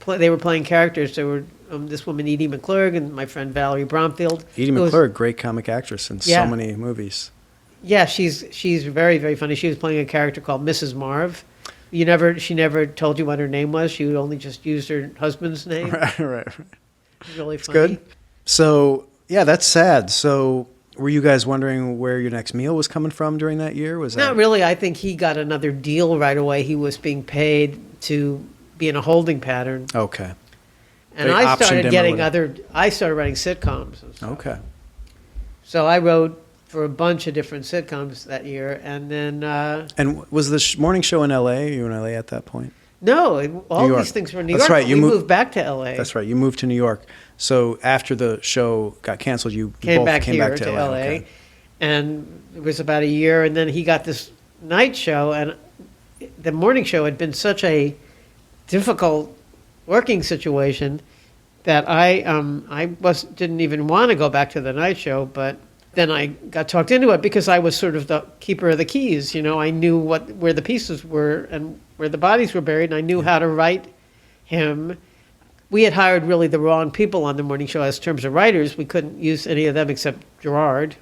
they were playing characters. There were this woman, Edie McClurg, and my friend Valerie Bromfield. Edie McClurg, great comic actress in so many movies. Yeah, she's very, very funny. She was playing a character called Mrs. Marv. She never told you what her name was. She would only just use her husband's name. Right. It's really funny. Good. So, yeah, that's sad. So, were you guys wondering where your next meal was coming from during that year? Not really. I think he got another deal right away. He was being paid to be in a holding pattern. Okay. And I started writing sitcoms and stuff. Okay. So I wrote for a bunch of different sitcoms that year, and then... and was the morning show in L.A.? You were in L.A. at that point? No, all these things were in New York. That's right. We moved back to L.A. That's right. You moved to New York. So after the show got canceled, you came both back came back to L.A. Okay. And it was about a year, and then he got this night show, and the morning show had been such a difficult working situation that I didn't even want to go back to the night show, but then I got talked into it because I was sort of the keeper of the keys. I knew where the pieces were and where the bodies were buried, and I knew how to write him. We had hired really the wrong people on the morning show as terms of writers. We couldn't use any of them except Gerard,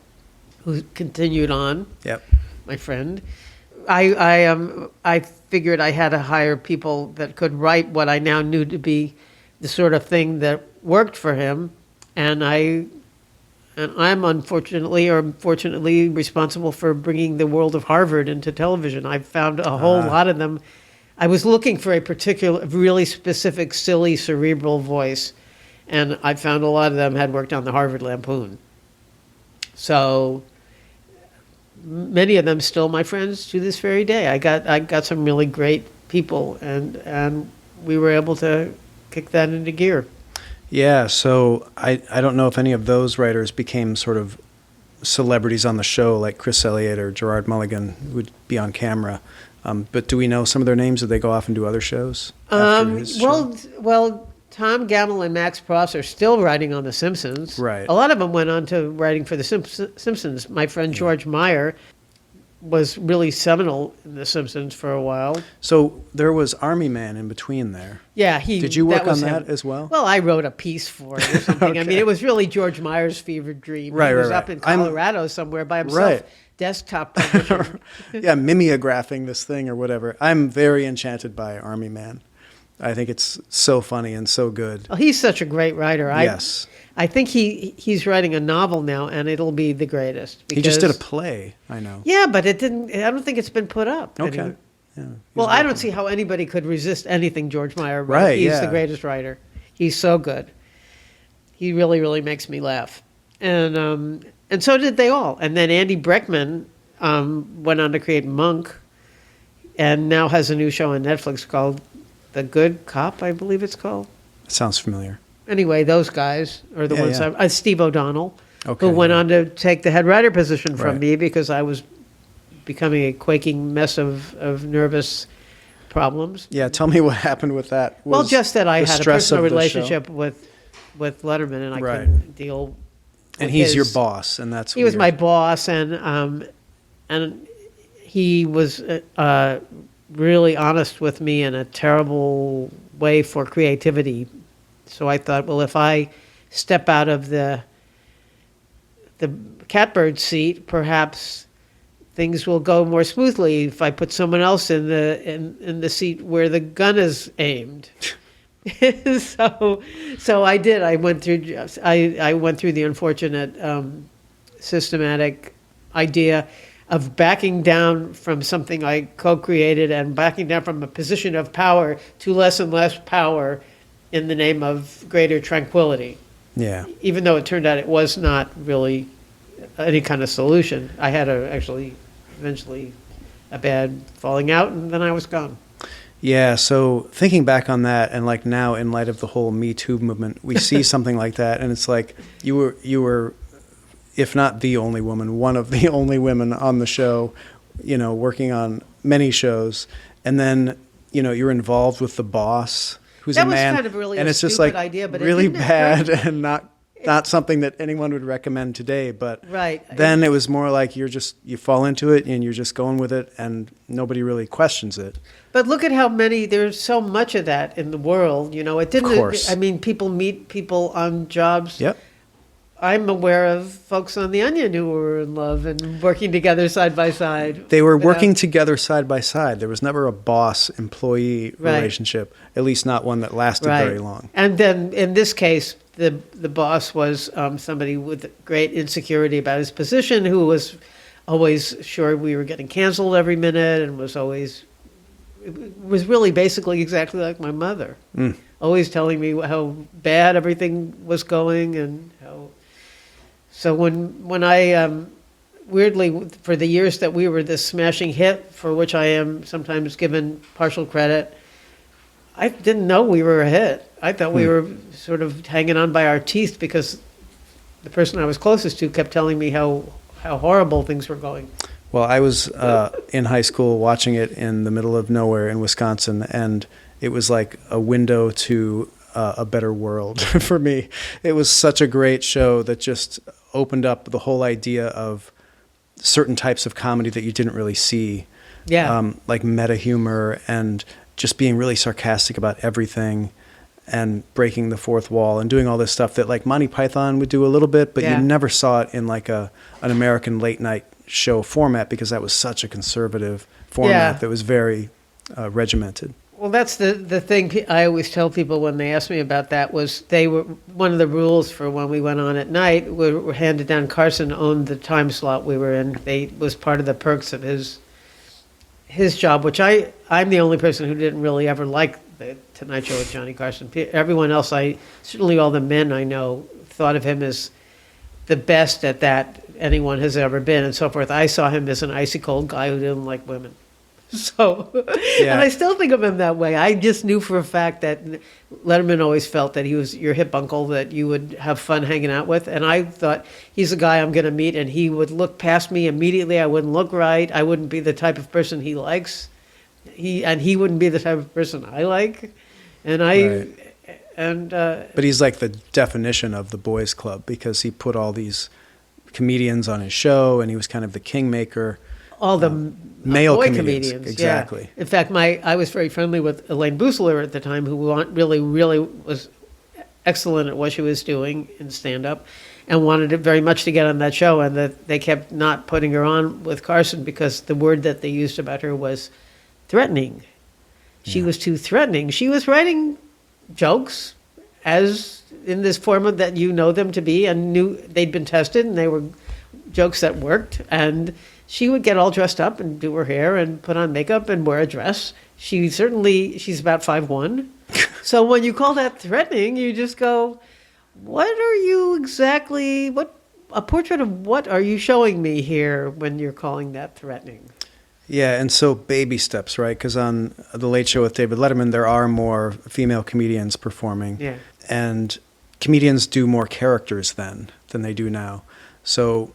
who continued on. Yep. My friend. I figured I had to hire people that could write what I now knew to be the sort of thing that worked for him, and I'm unfortunately or fortunately responsible for bringing the world of Harvard into television. I found a whole lot of them. I was looking for a particular, really specific, silly, cerebral voice, and I found a lot of them had worked on the Harvard Lampoon. So many of them still my friends to this very day. I got some really great people, and we were able to kick that into gear. Yeah, so I don't know if any of those writers became sort of celebrities on the show, like Chris Elliott or Gerard Mulligan, who would be on camera. But do we know some of their names? Did they go off and do other shows after his show? Well, Tom Gamble and Max Pross are still writing on The Simpsons. Right. A lot of them went on to writing for The Simpsons. My friend George Meyer was really seminal in The Simpsons for a while. So there was Army Man in between there. Yeah, Did you work on that him. as well? Well, I wrote a piece for it or something. Okay. I mean, it was really George Meyer's fever dream. Right, he was right, up right. in Colorado somewhere by himself, Right. desktop publishing. Yeah, mimeographing this thing or whatever. I'm very enchanted by Army Man. I think it's so funny and so good. Well, he's such a great writer. Yes. I think he's writing a novel now, and it'll be the greatest. He just did a play, I know. Yeah, but it didn't. I don't think it's been put up. Okay. Anyway. Yeah, Well, I don't see how anybody could resist anything George Meyer wrote. Right, He's yeah. the greatest writer. He's so good. He really, really makes me laugh. And so did they all. And then Andy Breckman went on to create Monk, and now has a new show on Netflix called The Good Cop, I believe it's called. Sounds familiar. Anyway, those guys are the Yeah, ones. yeah. Steve O'Donnell, Okay, who went yeah. on to take the head writer position from Right. me because I was becoming a quaking mess of nervous problems. Yeah, tell me what happened with that. Well, Was just that I the had a stress personal of the relationship with Letterman, and I Right. couldn't deal. With And he's your his- boss, and that's He was weird. my boss, and he was really honest with me in a terrible way for creativity. So I thought, well, if I step out of the catbird seat, perhaps things will go more smoothly if I put someone else in the seat where the gun is aimed. So I did. I went through the unfortunate systematic idea of backing down from something I co-created and backing down from a position of power to less and less power in the name of greater tranquility. Yeah. Even though it turned out it was not really any kind of solution. I had eventually a bad falling out, and then I was gone. Yeah, so thinking back on that, and like now in light of the whole Me Too movement, we see something like that, and it's like you were, if not the only woman, one of the only women on the show, working on many shows, and then you're involved with the boss, who's That a was man, kind of really and a it's just stupid like idea, but it really didn't bad occur- and not something that anyone would recommend today. But Right. then it was more like you fall into it and you're just going with it, and nobody really questions it. But look at how there's so much of that in the world. It didn't. Of course. I mean, people meet people on jobs. Yep. I'm aware of folks on The Onion who were in love and working together side by side. They were working together side by side. There was never a boss-employee Right. relationship, at least not one that lasted very long. And then in this case, the boss was somebody with great insecurity about his position, who was always sure we were getting canceled every minute, and was really basically exactly like my mother. Always telling me how bad everything was going, and how. So when I weirdly, for the years that we were this smashing hit, for which I am sometimes given partial credit, I didn't know we were a hit. I thought we were sort of hanging on by our teeth because the person I was closest to kept telling me how horrible things were going. Well, I was in high school watching it in the middle of nowhere in Wisconsin, and it was like a window to a better world for me. It was such a great show that just opened up the whole idea of certain types of comedy that you didn't really see. Yeah. Like meta humor and just being really sarcastic about everything and breaking the fourth wall and doing all this stuff that like Monty Python would do a little bit, but Yeah. you never saw it in like an American late night show format, because that was such a conservative format that was very regimented. Well, that's the thing I always tell people when they ask me about that was one of the rules for when we went on at night were handed down. Carson owned the time slot we were in. It was part of the perks of his job, which I'm the only person who didn't really ever like the Tonight Show with Johnny Carson. Everyone else, certainly all the men I know, thought of him as the best at that anyone has ever been, and so forth. I saw him as an icy cold guy who didn't like women. So, and I still think of him that way. I just knew for a fact that Letterman always felt that he was your hip uncle that you would have fun hanging out with. And I thought, he's a guy I'm going to meet, and he would look past me immediately. I wouldn't look right. I wouldn't be the type of person he likes. He wouldn't be the type of person I like. And but he's like the definition of the boys club, because he put all these comedians on his show, and he was kind of the kingmaker. All the male boy comedians. Exactly. Yeah. In fact, I was very friendly with Elaine Boosler at the time, who really was excellent at what she was doing in stand-up, and wanted it very much to get on that show, and that they kept not putting her on with Carson because the word that they used about her was threatening. She was too threatening. She was writing jokes as in this format that you know them to be, and knew they'd been tested, and they were jokes that worked, and she would get all dressed up and do her hair and put on makeup and wear a dress. She's about 5'1". So when you call that threatening, you just go, what are you exactly, a portrait of what are you showing me here when you're calling that threatening? Yeah, and so baby steps, right? Because on The Late Show with David Letterman, there are more female comedians performing. Yeah. And comedians do more characters then than they do now. So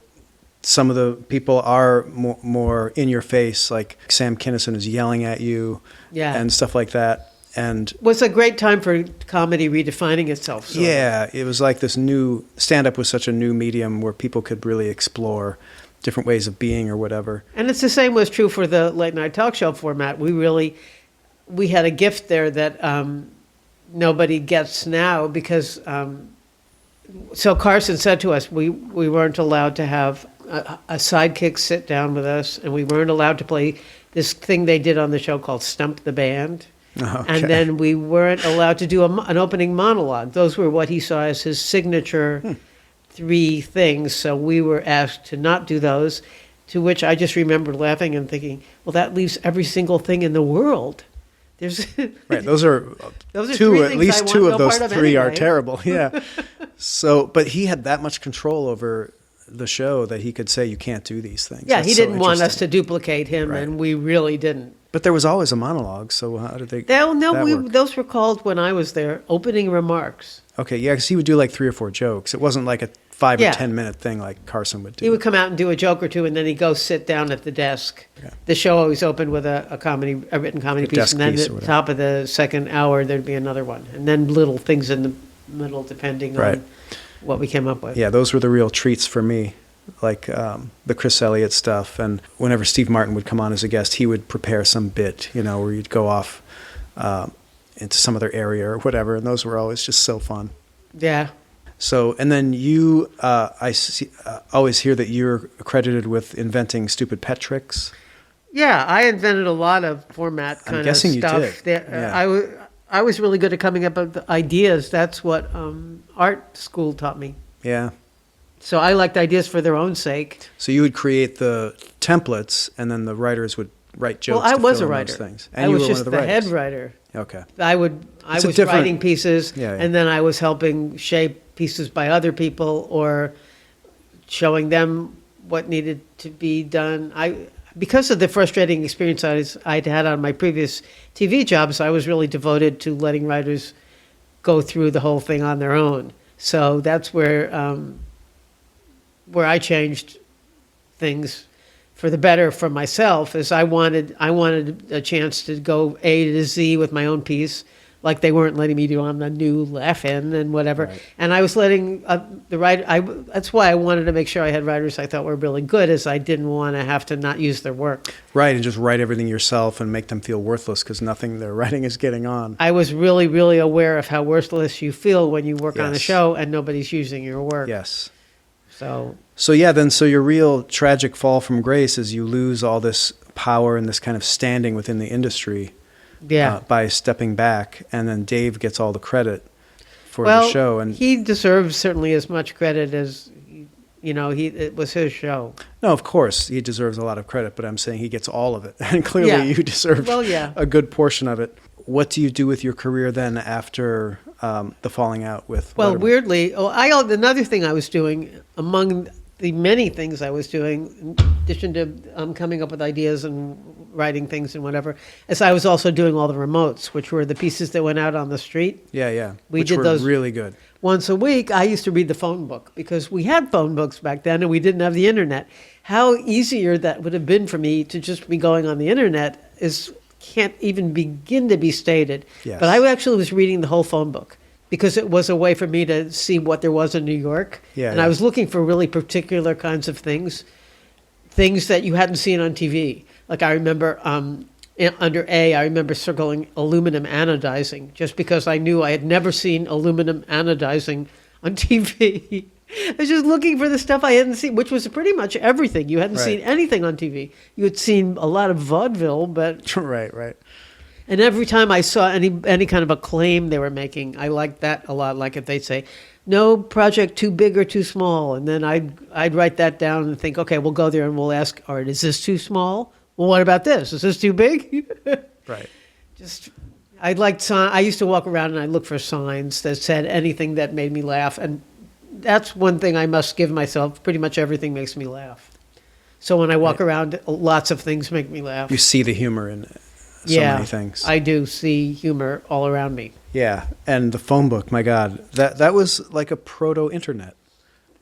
some of the people are more in your face, like Sam Kinison is yelling at you, and stuff like that. And it was a great time for comedy redefining itself. Yeah, it was like this new stand-up was such a new medium where people could really explore different ways of being or whatever. And it's the same was true for the late night talk show format. We had a gift there that nobody gets now because. So Carson said to us, we weren't allowed to have a sidekick sit down with us, and we weren't allowed to play this thing they did on the show called Stump the Band. Okay. And then we weren't allowed to do an opening monologue. Those were what he saw as his signature 3 things. So we were asked to not do those, to which I just remember laughing and thinking, well, that leaves every single thing in the world. Right, those are two, at least 2 of those 3 are terrible. Yeah. So, but he had that much control over the show that he could say you can't do these things. Yeah, he didn't want us to duplicate him, right. And we really didn't. But there was always a monologue, so how did they? Those were called, when I was there, opening remarks. Okay, yeah, because he would do like 3 or 4 jokes. It wasn't like a 5 or 10 minute thing like Carson would do. He would come out and do a joke or 2, and then he'd go sit down at the desk. Yeah. The show always opened with a written comedy piece, and then at the top of the second hour there'd be another one, and then little things in the middle depending on what we came up with. Yeah, those were the real treats for me, like the Chris Elliott stuff. And whenever Steve Martin would come on as a guest, he would prepare some bit, where you'd go off into some other area or whatever, and those were always just so fun. Yeah. So, and then you, always hear that you're credited with inventing stupid pet tricks. Yeah, I invented a lot of format kind of stuff. I'm guessing you did. Yeah. I was really good at coming up with ideas. That's what art school taught me. Yeah. So I liked ideas for their own sake. So you would create the templates, and then the writers would write jokes. Well, I was a those writer. Things. And I was just the head writer. Okay. I was writing pieces, and then I was helping shape pieces by other people or showing them what needed to be done. Because of the frustrating experience I'd had on my previous TV jobs, I was really devoted to letting writers go through the whole thing on their own. So that's where I changed things for the better for myself, is I wanted a chance to go A to Z with my own piece, like they weren't letting me do on the new Laugh-In and whatever. Right. And I was letting the writer. That's why I wanted to make sure I had writers I thought were really good, as I didn't want to have to not use their work. Right, and just write everything yourself and make them feel worthless because nothing they're writing is getting on. I was really, really aware of how worthless you feel when you work on a show and nobody's using your work. Yes. So your real tragic fall from grace is you lose all this power and this kind of standing within the industry. Yeah. By stepping back, and then Dave gets all the credit for the show. And he deserves certainly as much credit as, it was his show. No, of course, he deserves a lot of credit, but I'm saying he gets all of it. And clearly you deserve a good portion of it. What do you do with your career then after the falling out with Letterman? Weirdly, another thing I was doing among the many things I was doing, in addition to coming up with ideas and writing things and whatever, as I was also doing all the remotes, which were the pieces that went out on the street. Yeah. We Which did were those really good. once a week. I used to read the phone book because we had phone books back then and we didn't have the internet. How easier that would have been for me to just be going on the internet can't even begin to be stated. Yes. But I actually was reading the whole phone book because it was a way for me to see what there was in New York. And I was looking for really particular kinds of things that you hadn't seen on TV. Like I remember under A, I remember circling aluminum anodizing just because I knew I had never seen aluminum anodizing on TV. I was just looking for the stuff I hadn't seen, which was pretty much everything. You hadn't seen anything on TV. You had seen a lot of vaudeville, but... Right. And every time I saw any kind of a claim they were making, I liked that a lot. Like if they'd say, no project too big or too small. And then I'd write that down and think, okay, we'll go there and we'll ask, all right, is this too small? Well, what about this? Is this too big? Right. I used to walk around and I'd look for signs that said anything that made me laugh. And that's one thing I must give myself. Pretty much everything makes me laugh. So when I walk around, lots of things make me laugh. You see the humor in so many things. I do see humor all around me. Yeah, and the phone book, my God, that was like a proto-internet.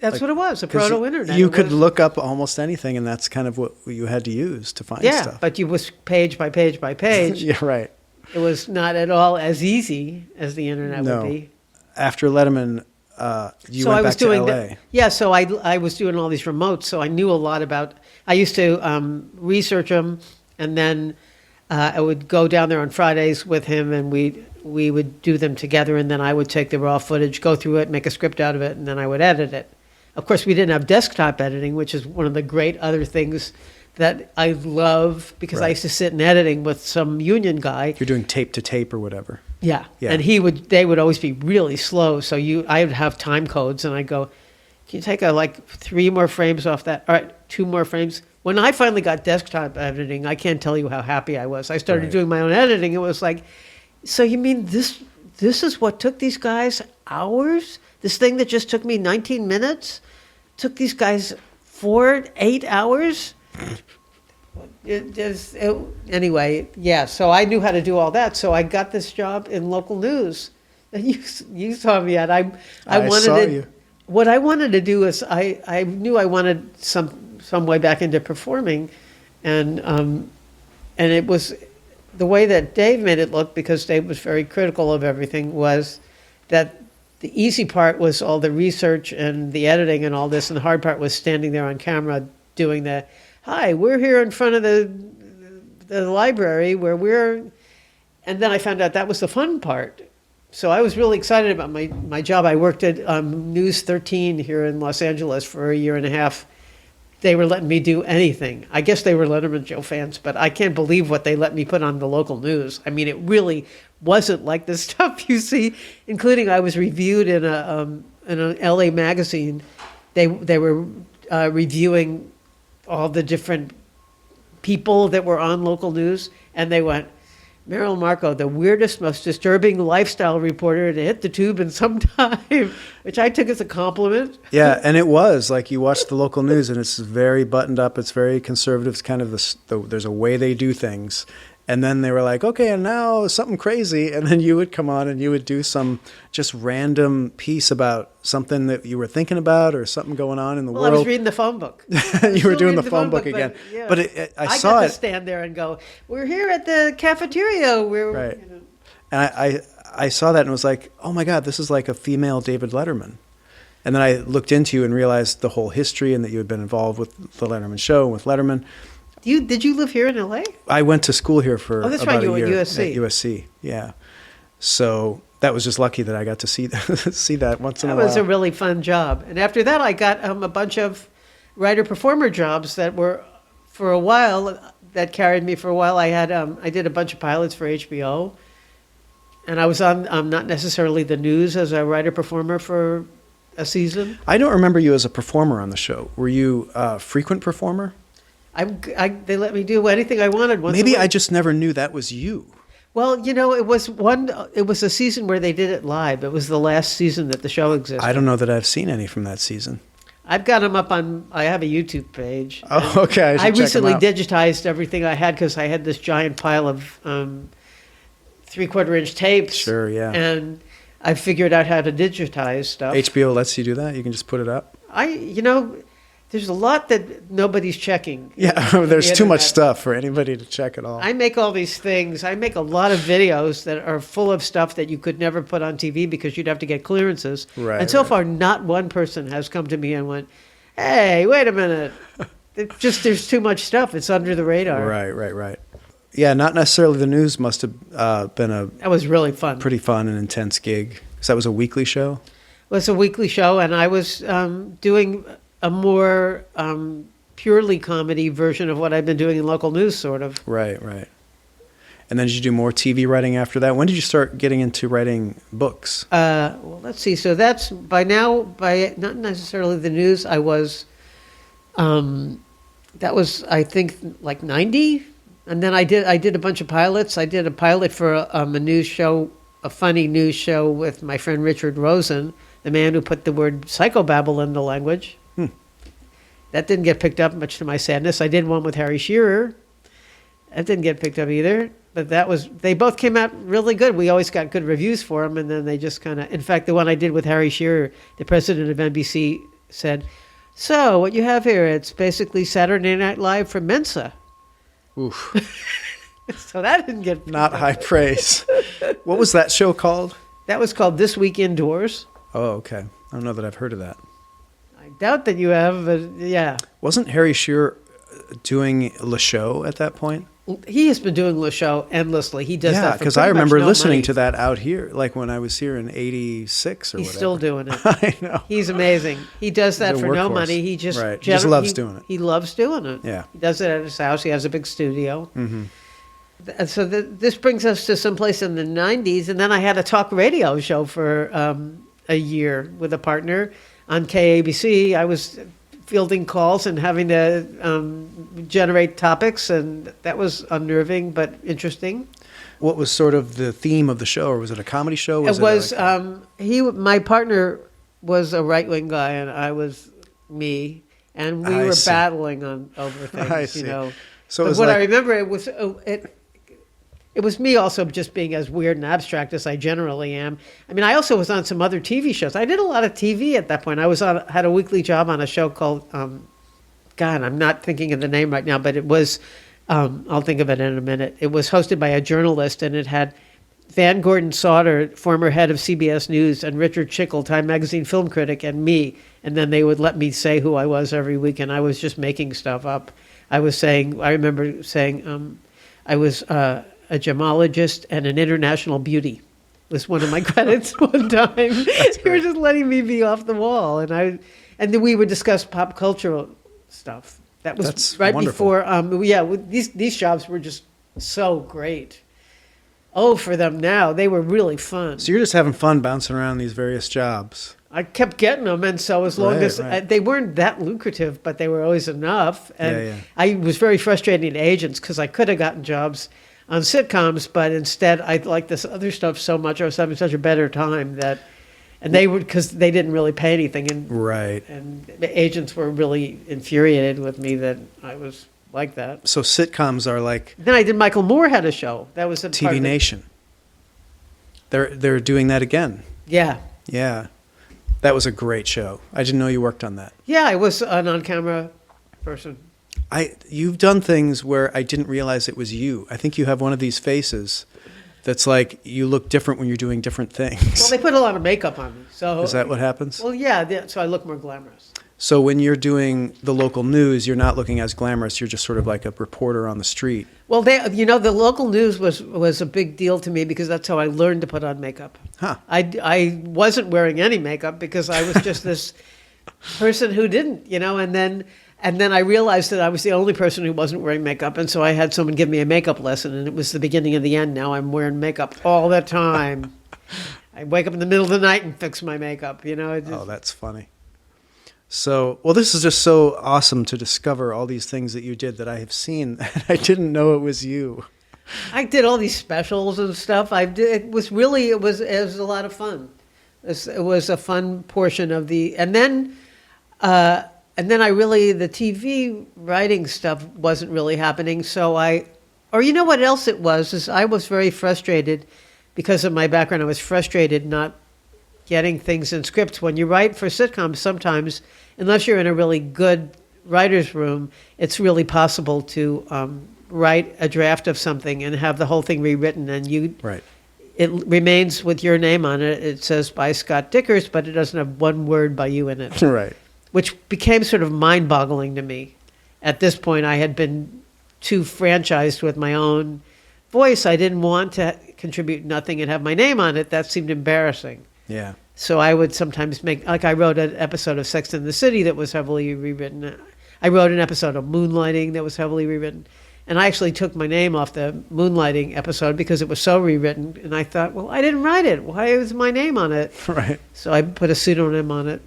That's what it was, a proto-internet. You could look up almost anything, and that's kind of what you had to use to find stuff. Yeah, but you was page by page by page. Yeah, right. It was not at all as easy as the internet would be. After Letterman, you went back to LA. So I was doing all these remotes, so I knew a lot about... I used to research them, and then I would go down there on Fridays with him, and we would do them together, and then I would take the raw footage, go through it, make a script out of it, and then I would edit it. Of course, we didn't have desktop editing, which is one of the great other things that I love, because I used to sit in editing with some union guy. You're doing tape to tape or whatever. Yeah. And they would always be really slow. So I would have time codes, and I'd go, can you take 3 more frames off that? All right, 2 more frames. When I finally got desktop editing, I can't tell you how happy I was. I started doing my own editing. It was like, so you mean this is what took these guys hours? This thing that just took me 19 minutes took these guys 8 hours? Anyway, yeah, so I knew how to do all that. So I got this job in local news. And you saw me at. I saw you. What I wanted to do is I knew I wanted some way back into performing, and it was the way that Dave made it look, because Dave was very critical of everything, was that the easy part was all the research and the editing and all this, and the hard part was standing there on camera doing the, hi, we're here in front of the library and then I found out that was the fun part. So I was really excited about my job. I worked at News 13 here in Los Angeles for a year and a half. They were letting me do anything. I guess they were Letterman Show fans, but I can't believe what they let me put on the local news. I mean, it really wasn't like the stuff you see, including I was reviewed in an LA magazine. They were reviewing all the different people that were on local news, and they went, Merrill Markoe, the weirdest, most disturbing lifestyle reporter to hit the tube in some time, which I took as a compliment. Yeah, and it was. Like, you watch the local news, and it's very buttoned up. It's very conservative. It's kind of there's a way they do things. And then they were like, okay, and now something crazy. And then you would come on and you would do some just random piece about something that you were thinking about or something going on in the world. I was reading the phone book. You were doing the phone book again. But I saw got to stand there and go, we're here at the cafeteria. Right. You know. And I saw that and was like, oh my God, this is like a female David Letterman. And then I looked into you and realized the whole history and that you had been involved with the Letterman Show and with Letterman. Did you live here in LA? I went to school here for that's about right. You a year were at USC. at USC, yeah. So that was just lucky that I got to see that once in a while. That was a really fun job. And after that, I got a bunch of writer-performer jobs that were, for a while, that carried me for a while. I did a bunch of pilots for HBO, and I was on not necessarily the news as a writer-performer for a season. I don't remember you as a performer on the show. Were you a frequent performer? They let me do anything I wanted. Maybe I just never knew that was you. Well, it was a season where they did it live. It was the last season that the show existed. I don't know that I've seen any from that season. I've got them up on. I have a YouTube page. Oh, okay. I recently check 'em out. digitized everything I had because I had this giant pile of 3/4-inch tapes. Sure, yeah. And I figured out how to digitize stuff. HBO lets you do that. You can just put it up. There's a lot that nobody's checking. Yeah, on there's the too much internet. stuff for anybody to check at all. I make all these things. I make a lot of videos that are full of stuff that you could never put on TV because you'd have to get clearances. Right, And so right. far, not one person has come to me and went, "Hey, wait a minute. There's too much stuff. It's under the radar." Right. Yeah, not necessarily the news must have been a That was really fun. pretty fun and intense gig. Because that was a weekly show? It was a weekly show, and I was doing a more purely comedy version of what I've been doing in local news, sort of. Right. And then did you do more TV writing after that? When did you start getting into writing books? Well, let's see. So that's by not necessarily the news. I was, that was I think like 90, and then I did a bunch of pilots. I did a pilot for a news show, a funny news show with my friend Richard Rosen, the man who put the word psychobabble into language. That didn't get picked up, much to my sadness. I did one with Harry Shearer. That didn't get picked up either. But they both came out really good. We always got good reviews for them, and then they just kind of, in fact, the one I did with Harry Shearer, the president of NBC said, "So what you have here, it's basically Saturday Night Live for Mensa." Oof. So that didn't get picked Not up. high praise. What was that show called? That was called This Week Indoors. Oh, okay. I don't know that I've heard of that. I doubt that you have, but yeah. Wasn't Harry Shearer doing Le Show at that point? He has been doing the show endlessly. He does Yeah, that for because pretty I remember much no listening money. to that out here, like when I was here in '86 or He's whatever. still doing it. I know. He's amazing. He does that He's a for no workhorse. money. He just Right. He just loves doing it. He loves doing it. Yeah. He does it at his house. He has a big studio. Mm-hmm. And so this brings us to someplace in the 90s. And then I had a talk radio show for a year with a partner on KABC. I was fielding calls and having to generate topics, and that was unnerving but interesting. What was sort of the theme of the show, or was it a comedy show? It was like my partner was a right-wing guy, and I was me, and we I were see. battling over things, I see. So it but was what I like- remember, it was me also just being as weird and abstract as I generally am. I mean, I also was on some other TV shows. I did a lot of TV at that point. I had a weekly job on a show called, God, I'm not thinking of the name right now, but it was, I'll think of it in a minute. It was hosted by a journalist, and it had Van Gordon Sauter, former head of CBS News, and Richard Schickel, Time Magazine film critic, and me. And then they would let me say who I was every week, and I was just making stuff up. I remember saying I was a gemologist and an international beauty was one of my credits one time. They were just letting me be off the wall, and then we would discuss pop cultural stuff. That's right wonderful. before. These jobs were just so great. Oh, for them now, they were really fun. So you're just having fun bouncing around these various jobs. I kept getting them, and so as long as Right. they weren't that lucrative, but they were always enough. And Yeah. I was very frustrating to agents because I could have gotten jobs on sitcoms, but instead I liked this other stuff so much. I was having such a better time because they didn't really pay anything, and Right. and the agents were really infuriated with me that I was like that. So sitcoms are like Then I did Michael Moore had a show that was a part TV of it. Nation. They're doing that again. Yeah. Yeah. That was a great show. I didn't know you worked on that. Yeah, I was an on-camera person. You've done things where I didn't realize it was you. I think you have one of these faces that's like you look different when you're doing different things. Well, they put a lot of makeup on me. So Is that what happens? Well, yeah, so I look more glamorous. So when you're doing the local news, you're not looking as glamorous. You're just sort of like a reporter on the street. Well, the local news was a big deal to me because that's how I learned to put on makeup. Huh. I wasn't wearing any makeup because I was just this person who didn't, and then I realized that I was the only person who wasn't wearing makeup, and so I had someone give me a makeup lesson, and it was the beginning of the end. Now I'm wearing makeup all the time. I wake up in the middle of the night and fix my makeup, Oh, that's funny. So, well, this is just so awesome to discover all these things that you did that I have seen. I didn't know it was you. I did all these specials and stuff. It was a lot of fun. It was a fun portion of and then And then the TV writing stuff wasn't really happening. So or you know what else it was, is I was very frustrated because of my background. I was frustrated not getting things in scripts. When you write for sitcoms, sometimes, unless you're in a really good writer's room, it's really possible to write a draft of something and have the whole thing rewritten, and it remains with your name on it. It says by Scott Dickers, but it doesn't have one word by you in it. Right. Which became sort of mind-boggling to me. At this point, I had been too franchised with my own voice. I didn't want to contribute nothing and have my name on it. That seemed embarrassing. Yeah. So I would sometimes I wrote an episode of Sex and the City that was heavily rewritten. I wrote an episode of Moonlighting that was heavily rewritten. And I actually took my name off the Moonlighting episode because it was so rewritten. And I thought, well, I didn't write it. Why is my name on it? Right. So I put a pseudonym on it.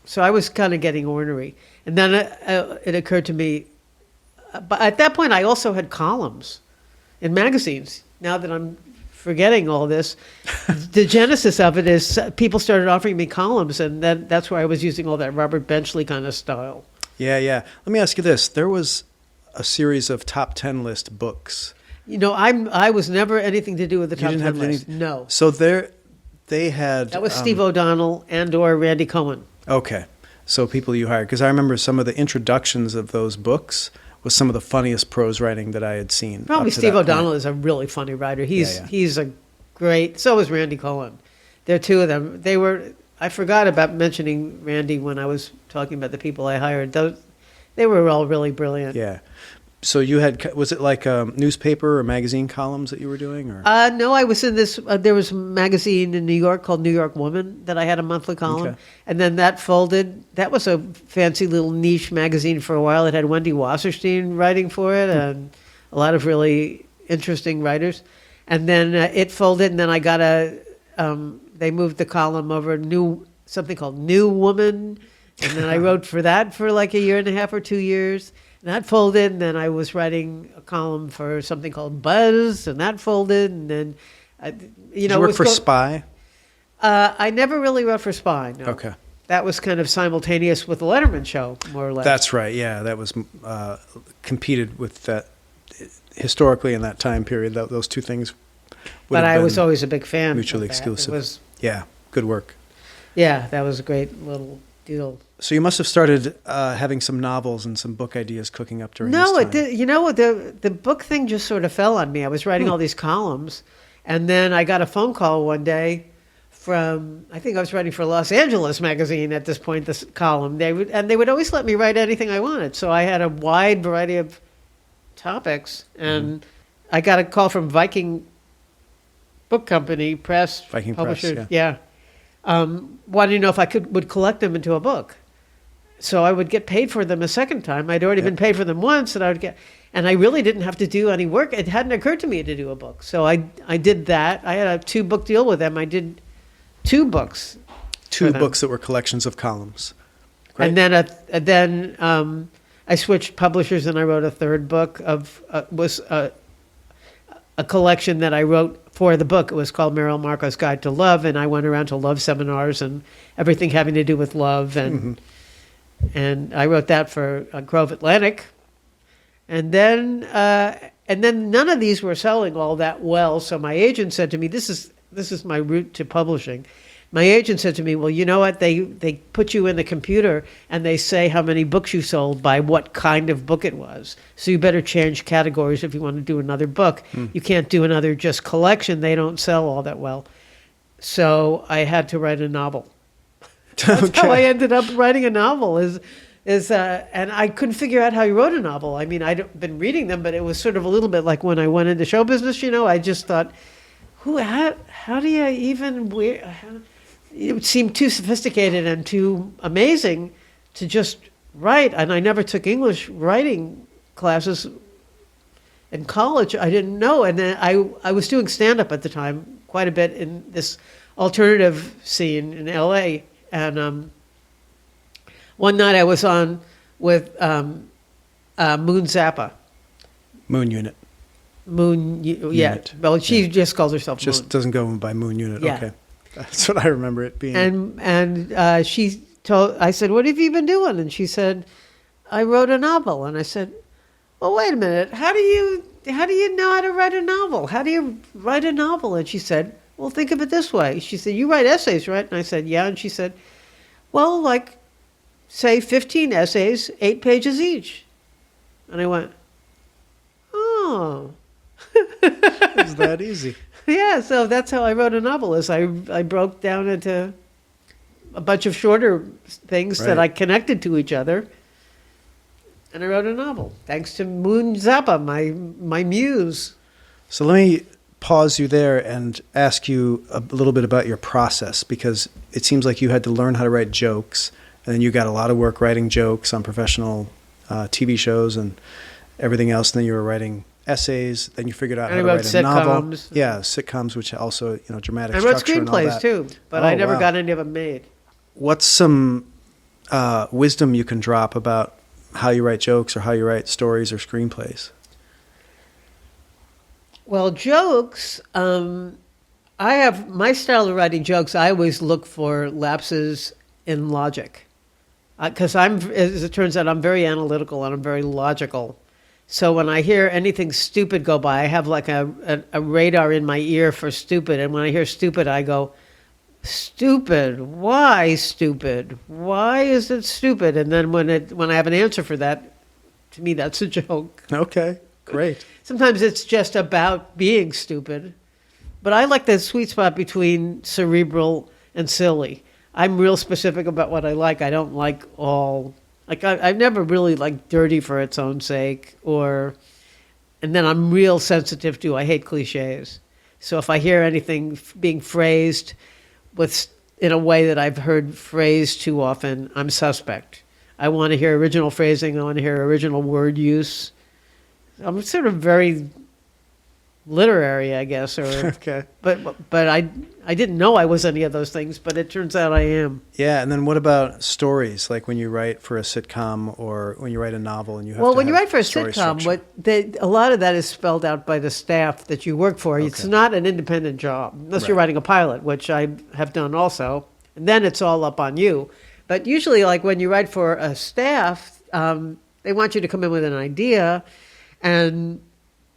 So I was kind of getting ornery. And then it occurred to me, but at that point I also had columns in magazines. Now that I'm forgetting all this, the genesis of it is people started offering me columns, and then that's where I was using all that Robert Benchley kind of style. Yeah, yeah. Let me ask you this. There was a series of top 10 list books. You know, I was never anything to do with the top 10 list. No. So they had... That was Steve O'Donnell or Randy Cohen. Okay. So people you hired. Because I remember some of the introductions of those books was some of the funniest prose writing that I had seen. Probably Steve O'Donnell is a really funny writer. He's a great... So was Randy Cohen. They're two of them. I forgot about mentioning Randy when I was talking about the people I hired. They were all really brilliant. Yeah. So you had, was it like newspaper or magazine columns that you were doing? Or? No, I was in this, there was a magazine in New York called New York Woman that I had a monthly column. Okay. And then that folded. That was a fancy little niche magazine for a while. It had Wendy Wasserstein writing for it and a lot of really interesting writers. And then it folded, and then I got they moved the column over something called New Woman. And then I wrote for that for like a year and a half or 2 years. And that folded, and then I was writing a column for something called Buzz, and that folded, and then, Did you work for Spy? I never really wrote for Spy, no. Okay. That was kind of simultaneous with the Letterman show, more or less. That's right, yeah. That was competed with that historically in that time period. Those two things would have been I was always a big fan. Mutually exclusive. Yeah, good work. Yeah, that was a great little deal. So you must have started having some novels and some book ideas cooking up during this time. No, it did. You know, the book thing just sort of fell on me. I was writing all these columns, and then I got a phone call one day from, I think I was writing for Los Angeles magazine at this point, this column. They would always let me write anything I wanted. So I had a wide variety of topics, and I got a call from Viking Book Company, Viking publisher, Press, yeah. Wanted to know if I would collect them into a book. So I would get paid for them a second time. I'd already been paid for them once, and and I really didn't have to do any work. It hadn't occurred to me to do a book. So I did that. I had a 2-book deal with them. I did 2 books. 2 books that were collections of columns. Great. And then I switched publishers, and I wrote a 3rd book was a collection that I wrote for the book. It was called Merrill Markoe's Guide to Love, and I went around to love seminars and everything having to do with love, and I wrote that for Grove Atlantic, and then none of these were selling all that well. So my agent said to me, "This is my route to publishing." My agent said to me, "Well, you know what? They put you in the computer and they say how many books you sold by what kind of book it was. So you better change categories if you want to do another book. You can't do another just collection. They don't sell all that well." So I had to write a novel. That's how I ended up writing a novel. And I couldn't figure out how you wrote a novel. I mean, I'd been reading them, but it was sort of a little bit like when I went into show business. You know, I just thought, how do you even? It seemed too sophisticated and too amazing to just write. And I never took English writing classes in college. I didn't know. And then I was doing stand-up at the time quite a bit in this alternative scene in L.A. And one night I was on with Moon Zappa. Moon Unit. Yeah. Well, she just calls herself Just Moon. Doesn't go by Moon Unit. Yeah. Okay. That's what I remember it being. And she I said, what have you been doing? And she said, I wrote a novel. And I said, well, wait a minute. How do you know how to write a novel? How do you write a novel? And she said, well, think of it this way. She said, you write essays, right? And I said, yeah. And she said, well, like, say 15 essays, 8 pages each. And I went, oh. It's that easy. Yeah, so that's how I wrote a novel. Is I broke down into a bunch of shorter things that I connected to each other, and I wrote a novel. Thanks to Moon Zappa, my muse. So let me pause you there and ask you a little bit about your process, because it seems like you had to learn how to write jokes, and then you got a lot of work writing jokes on professional TV shows and everything else. And then you were writing essays. Then you figured out how to write a novel. Yeah, sitcoms, which also dramatic structure and all that. I wrote screenplays too, but I never got any of them made. What's some wisdom you can drop about how you write jokes or how you write stories or screenplays? Well, jokes. I have my style of writing jokes. I always look for lapses in logic, because as it turns out, I'm very analytical and I'm very logical. So when I hear anything stupid go by, I have like a radar in my ear for stupid. And when I hear stupid, I go, stupid? Why stupid? Why is it stupid? And then when I have an answer for that, to me, that's a joke. Okay, great. Sometimes it's just about being stupid. But I like the sweet spot between cerebral and silly. I'm real specific about what I like. I don't like all... Like, I've never really liked dirty for its own sake, and then I'm real sensitive to, I hate cliches. So if I hear anything being phrased in a way that I've heard phrased too often, I'm suspect. I want to hear original phrasing. I want to hear original word use. I'm sort of very literary, I guess. Okay. But I didn't know I was any of those things, but it turns out I am. Yeah, and then what about stories? Like when you write for a sitcom or when you write a novel and you have when you write for a sitcom, a lot of that is spelled out by the staff that you work for. Okay. It's not an independent job, unless you're writing a pilot, which I have done also. And then it's all up on you. But usually, like when you write for a staff, they want you to come in with an idea, and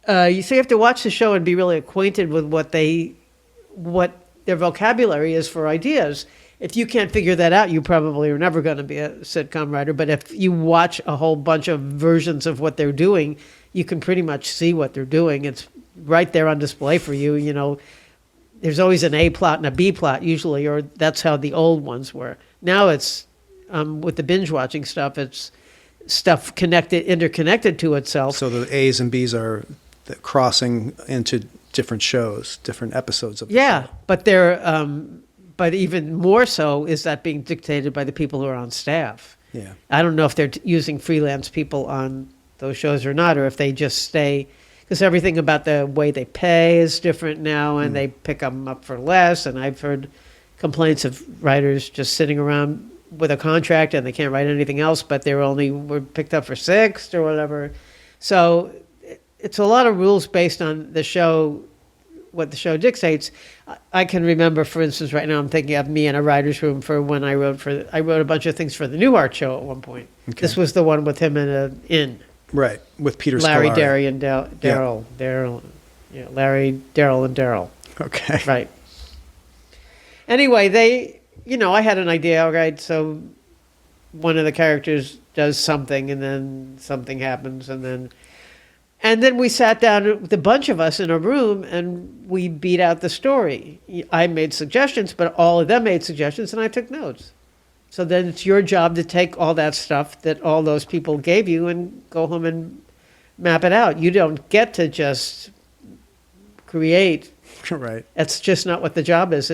so you have to watch the show and be really acquainted with what their vocabulary is for ideas. If you can't figure that out, you probably are never going to be a sitcom writer. But if you watch a whole bunch of versions of what they're doing, you can pretty much see what they're doing. It's right there on display for you. There's always an A plot and a B plot usually, or that's how the old ones were. Now it's, with the binge watching stuff, it's stuff interconnected to itself. So the A's and B's are crossing into different shows, different episodes of the show. But but even more so is that being dictated by the people who are on staff. Yeah. I don't know if they're using freelance people on those shows or not, or if they just stay, because everything about the way they pay is different now, and they pick them up for less. And I've heard complaints of writers just sitting around with a contract and they can't write anything else, but were picked up for 6 or whatever. So it's a lot of rules based on the show, what the show dictates. I can remember, for instance, right now I'm thinking of me in a writer's room for when I wrote a bunch of things for the Newhart show at one point. Okay. This was the one with him in an inn. Right, with Peter Larry, Scolari. Darry, and Daryl. Yeah, Larry, Daryl, and Daryl. Okay. Right. Anyway, I had an idea, all right, so one of the characters does something, and then something happens, and then we sat down with a bunch of us in a room and we beat out the story. I made suggestions, but all of them made suggestions, and I took notes. So then it's your job to take all that stuff that all those people gave you and go home and map it out. You don't get to just create. Right. That's just not what the job is.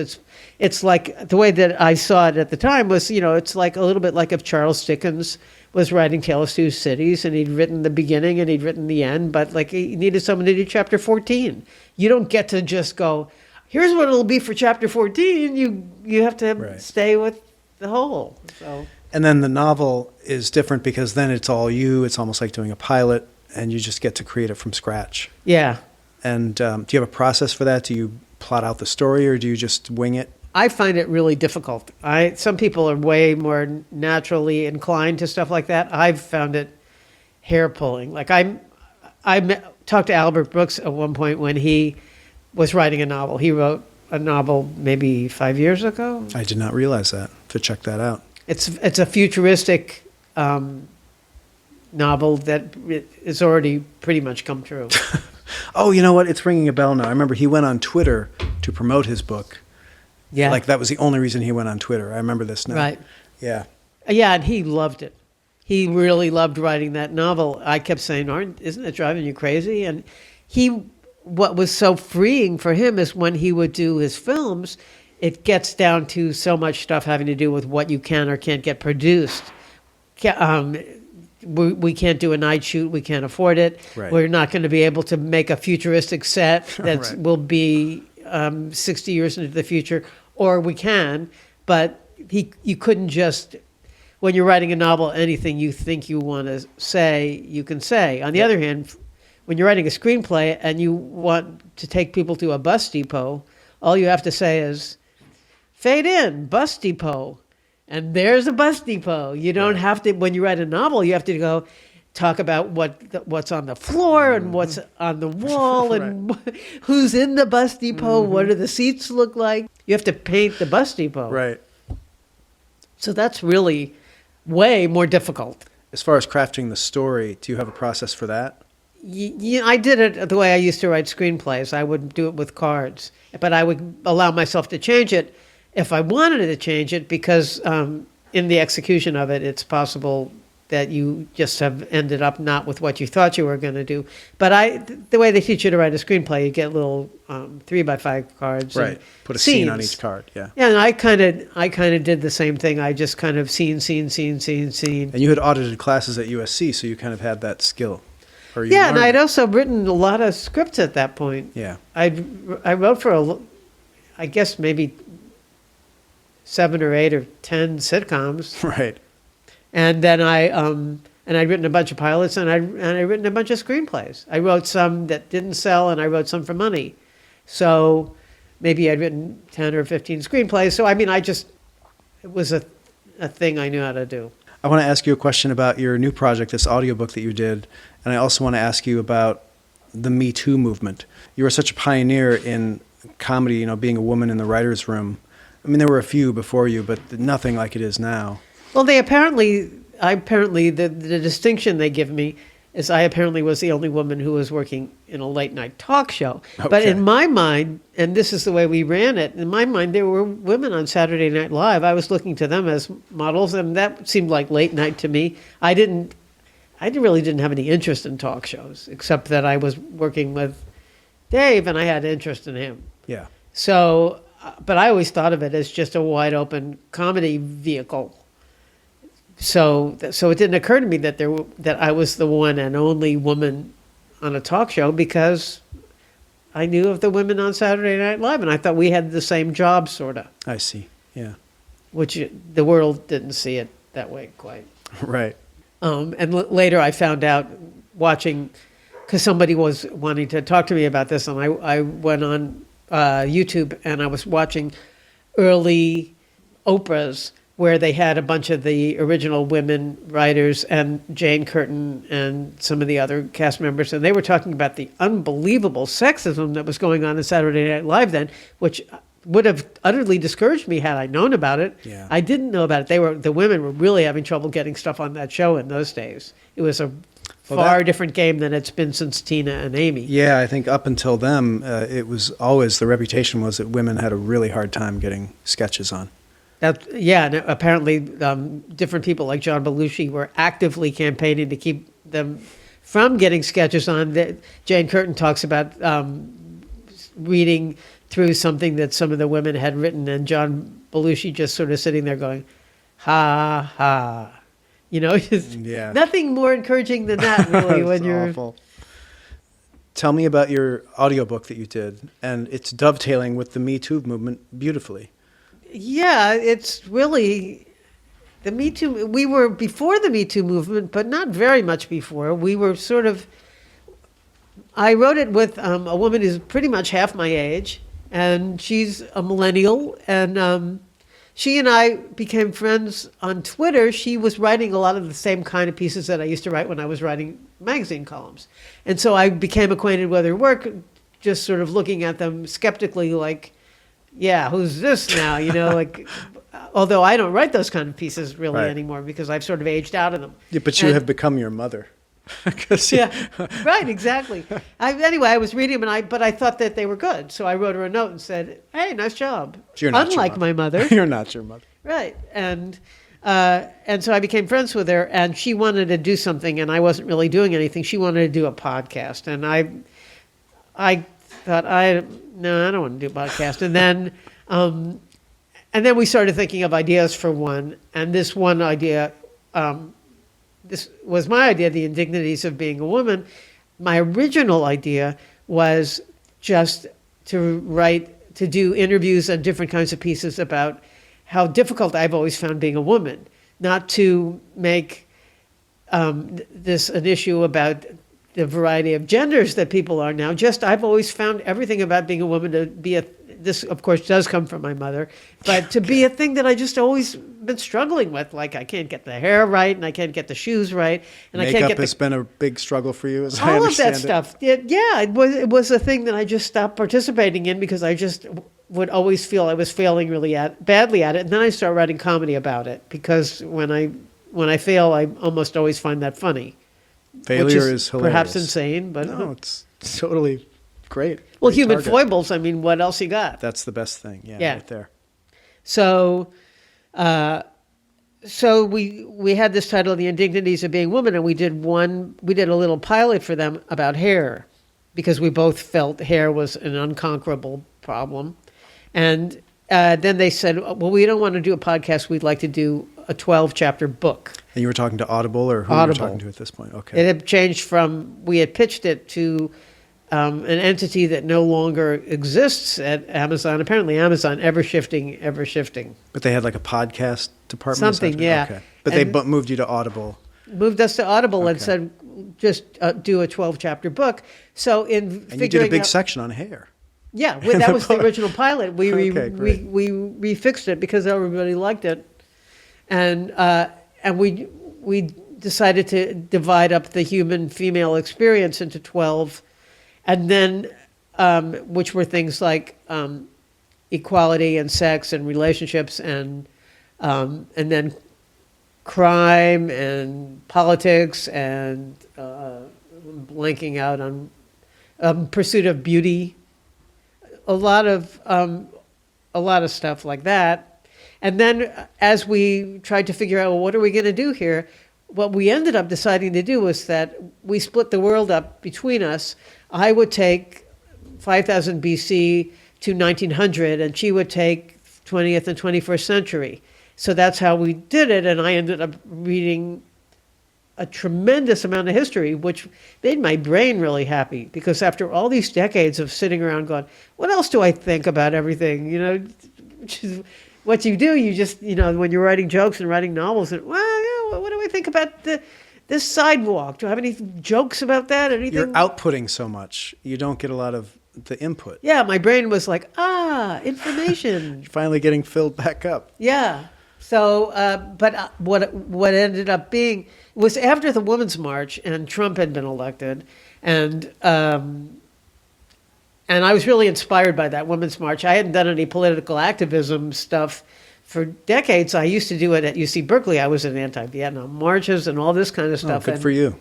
It's like the way that I saw it at the time was, it's like a little bit like if Charles Dickens was writing Tale of Two Cities and he'd written the beginning and he'd written the end, but like he needed someone to do chapter 14. You don't get to just go, here's what it'll be for chapter 14. You have to stay with the whole. So. And then the novel is different because then it's all you. It's almost like doing a pilot, and you just get to create it from scratch. Yeah. And do you have a process for that? Do you plot out the story, or do you just wing it? I find it really difficult. Some people are way more naturally inclined to stuff like that. I've found it hair pulling. Like I talked to Albert Brooks at one point when he was writing a novel. He wrote a novel maybe 5 years ago. I did not realize that. To check that out. It's a futuristic novel that is already pretty much come true. Oh, you know what? It's ringing a bell now. I remember he went on Twitter to promote his book. Yeah. Like that was the only reason he went on Twitter. I remember this now. Right. Yeah. Yeah, and he loved it. He really loved writing that novel. I kept saying, isn't it driving you crazy? And what was so freeing for him is when he would do his films, it gets down to so much stuff having to do with what you can or can't get produced. We can't do a night shoot. We can't afford it. Right. We're not going to be able to make a futuristic set that Right. will be 60 years into the future, or we can, but you couldn't just, when you're writing a novel, anything you think you want to say, you can say. On the other hand, when you're writing a screenplay and you want to take people to a bus depot, all you have to say is, fade in, bus depot. And there's a bus depot. You don't have to, when you write a novel, you have to go talk about what's on the floor and what's on the wall and who's in the bus depot, what do the seats look like. You have to paint the bus depot. Right. So that's really way more difficult. As far as crafting the story, do you have a process for that? I did it the way I used to write screenplays. I would do it with cards, but I would allow myself to change it if I wanted to change it, because in the execution of it, it's possible that you just have ended up not with what you thought you were going to do. But the way they teach you to write a screenplay, you get little 3x5 cards. Right. And Put a scenes. scene on each card. Yeah. Yeah, and I kind of did the same thing. I just kind of scene. And you had audited classes at USC, so you kind of had that skill. Or you Yeah, and learned I'd it. also written a lot of scripts at that point. Yeah. I wrote for I guess maybe 7 or 8 or 10 sitcoms. Right. And then I'd written a bunch of pilots, and I'd written a bunch of screenplays. I wrote some that didn't sell, and I wrote some for money. So maybe I'd written 10 or 15 screenplays. So I mean, it was a thing I knew how to do. I want to ask you a question about your new project, this audiobook that you did, and I also want to ask you about the Me Too movement. You were such a pioneer in comedy, being a woman in the writer's room. I mean, there were a few before you, but nothing like it is now. Well, the distinction they give me is I apparently was the only woman who was working in a late night talk show. Okay. But in my mind, and this is the way we ran it, in my mind, there were women on Saturday Night Live. I was looking to them as models, and that seemed like late night to me. I really didn't have any interest in talk shows, except that I was working with Dave, and I had interest in him. Yeah. So, but I always thought of it as just a wide open comedy vehicle. So it didn't occur to me that I was the one and only woman on a talk show, because I knew of the women on Saturday Night Live, and I thought we had the same job, sort of. I see. Yeah. Which the world didn't see it that way quite. Right. And later I found out, watching, because somebody was wanting to talk to me about this, and I went on YouTube and I was watching early Oprahs, where they had a bunch of the original women writers and Jane Curtin and some of the other cast members, and they were talking about the unbelievable sexism that was going on in Saturday Night Live then, which would have utterly discouraged me had I known about it. Yeah. I didn't know about it. The women were really having trouble getting stuff on that show in those days. It was a far different game than it's been since Tina and Amy. Yeah, I think up until them, it was always, the reputation was that women had a really hard time getting sketches on. And apparently different people like John Belushi were actively campaigning to keep them from getting sketches on. Jane Curtin talks about reading through something that some of the women had written, and John Belushi just sort of sitting there going, ha, ha. Yeah. Nothing more encouraging than that, really, when you're... Awful. Tell me about your audiobook that you did, and it's dovetailing with the Me Too movement beautifully. Yeah, it's really the Me Too. We were before the Me Too movement, but not very much before. We were sort of. I wrote it with a woman who's pretty much half my age, And she's a millennial, and she and I became friends on Twitter. She was writing a lot of the same kind of pieces that I used to write when I was writing magazine columns. And so I became acquainted with her work, just sort of looking at them skeptically, like, yeah, who's this now? Like, although I don't write those kind of pieces really anymore because I've sort of aged out of them. Yeah, but you have become your mother. Yeah, right, exactly. Anyway, I was reading them, but I thought that they were good. So I wrote her a note and said, hey, nice job. You're not Unlike my mother. You're not your mother. Right. And so I became friends with her, and she wanted to do something, and I wasn't really doing anything. She wanted to do a podcast. And I thought, no, I don't want to do a podcast. And then we started thinking of ideas for one. And this one idea, this was my idea, The Indignities of Being a Woman. My original idea was just to do interviews and different kinds of pieces about how difficult I've always found being a woman, not to make this an issue about the variety of genders that people are now. Just I've always found everything about being a woman to be this of course does come from my mother, but to be a thing that I just always been struggling with. Like I can't get the hair right, and I can't get the shoes right, and Makeup I can't get has been a big struggle for you, as I all of understand that stuff. It was a thing that I just stopped participating in because I just would always feel I was failing really badly at it, and then I started writing comedy about it because when I fail, I almost always find that funny. Failure is hilarious. Perhaps insane, but no, it's totally great. Well, Great human target. foibles. I mean, what else you got? That's the best thing. Yeah. Right there. So, so we had this title, "The Indignities of Being Woman," and we did a little pilot for them about hair, because we both felt hair was an unconquerable problem, and then they said, "Well, we don't want to do a podcast. We'd like to do a 12-chapter book." And you were talking to Audible, or who were you talking to at this point? Okay. It had changed from, we had pitched it to an entity that no longer exists at Amazon. Apparently Amazon, ever shifting. But they had like a podcast department? Something, yeah. Okay. But they moved you to Audible. Moved us to Audible and said, just do a 12-chapter book. So And you did a big section on hair. Yeah, that was the original pilot. We great. we refixed it because everybody liked it. And we decided to divide up the human female experience into 12, and then which were things like equality and sex and relationships and then crime and politics and blanking out on pursuit of beauty, a lot of stuff like that. And then as we tried to figure out, well, what are we going to do here? What we ended up deciding to do was that we split the world up between us. I would take 5000 BC to 1900, and she would take 20th and 21st century. So that's how we did it, and I ended up reading a tremendous amount of history, which made my brain really happy, because after all these decades of sitting around going, what else do I think about everything? Which is what you do, you just, when you're writing jokes and writing novels, and, what do I think about this sidewalk? Do I have any jokes about that? Anything? You're outputting so much. You don't get a lot of the input. Yeah, my brain was like, information. You're finally getting filled back up. Yeah. So, but what ended up being was after the Women's March and Trump had been elected, and I was really inspired by that Women's March. I hadn't done any political activism stuff for decades. I used to do it at UC Berkeley. I was in anti-Vietnam marches and all this kind of stuff. Good for you.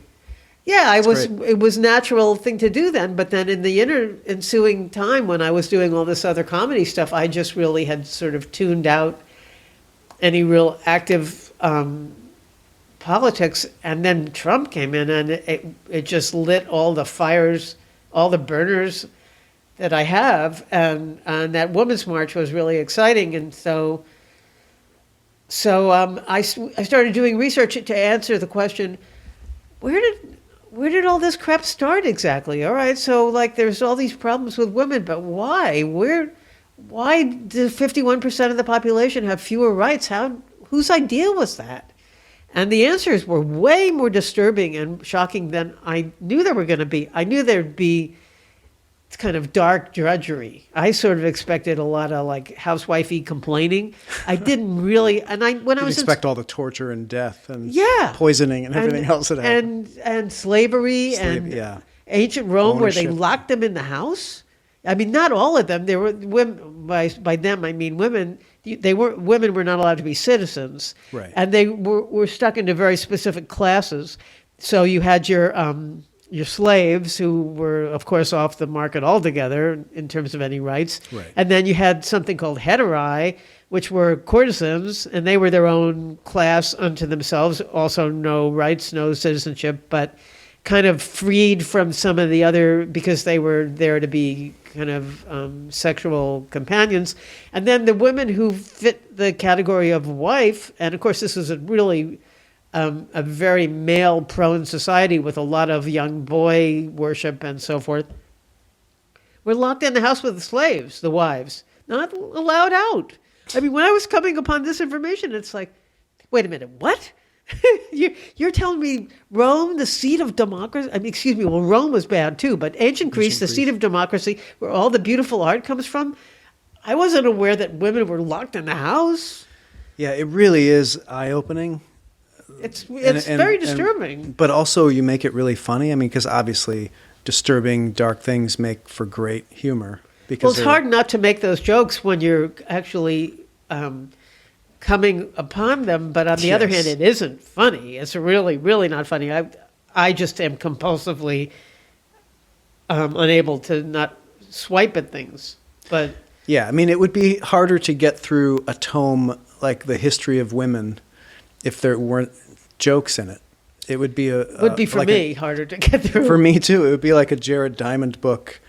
Yeah, it was a natural thing to do then. But then in the ensuing time when I was doing all this other comedy stuff, I just really had sort of tuned out any real active politics. And then Trump came in, and it just lit all the fires, all the burners that I have. And that Women's March was really exciting. And so I started doing research to answer the question, where did all this crap start exactly? All right, so there's all these problems with women, but why? Why do 51% of the population have fewer rights? Whose idea was that? And the answers were way more disturbing and shocking than I knew they were going to be. I knew there'd be kind of dark drudgery. I sort of expected a lot of like housewifey complaining. I didn't really, and when I was expect all the torture and death and yeah, poisoning and everything else that happened. And slavery and ancient Rome, where they locked them in the house. I mean, not all of them. There were women. By them, I mean women. Women were not allowed to be citizens, right? And they were stuck into very specific classes. So you had your slaves, who were, of course, off the market altogether in terms of any rights. Right. And then you had something called heterae, which were courtesans, and they were their own class unto themselves. Also, no rights, no citizenship, but kind of freed from some of the other, because they were there to be kind of sexual companions. And then the women who fit the category of wife, and of course this was a really a very male-prone society with a lot of young boy worship and so forth, were locked in the house with the slaves, the wives, not allowed out. I mean, when I was coming upon this information, it's like, wait a minute, what? You're telling me Rome, the seat of democracy? I mean, excuse me, well, Rome was bad too, but ancient Greece, the seat of democracy, where all the beautiful art comes from, I wasn't aware that women were locked in the house. Yeah, it really is eye-opening. It's very disturbing. But also you make it really funny. I mean, because obviously disturbing, dark things make for great humor. Well, it's hard not to make those jokes when you're actually coming upon them. But on the other hand, it isn't funny. It's really, really not funny. I just am compulsively unable to not swipe at things. But yeah, I mean, it would be harder to get through a tome like The History of Women if there weren't jokes in it. It would be for me harder to get through. For me too. It would be like a Jared Diamond book,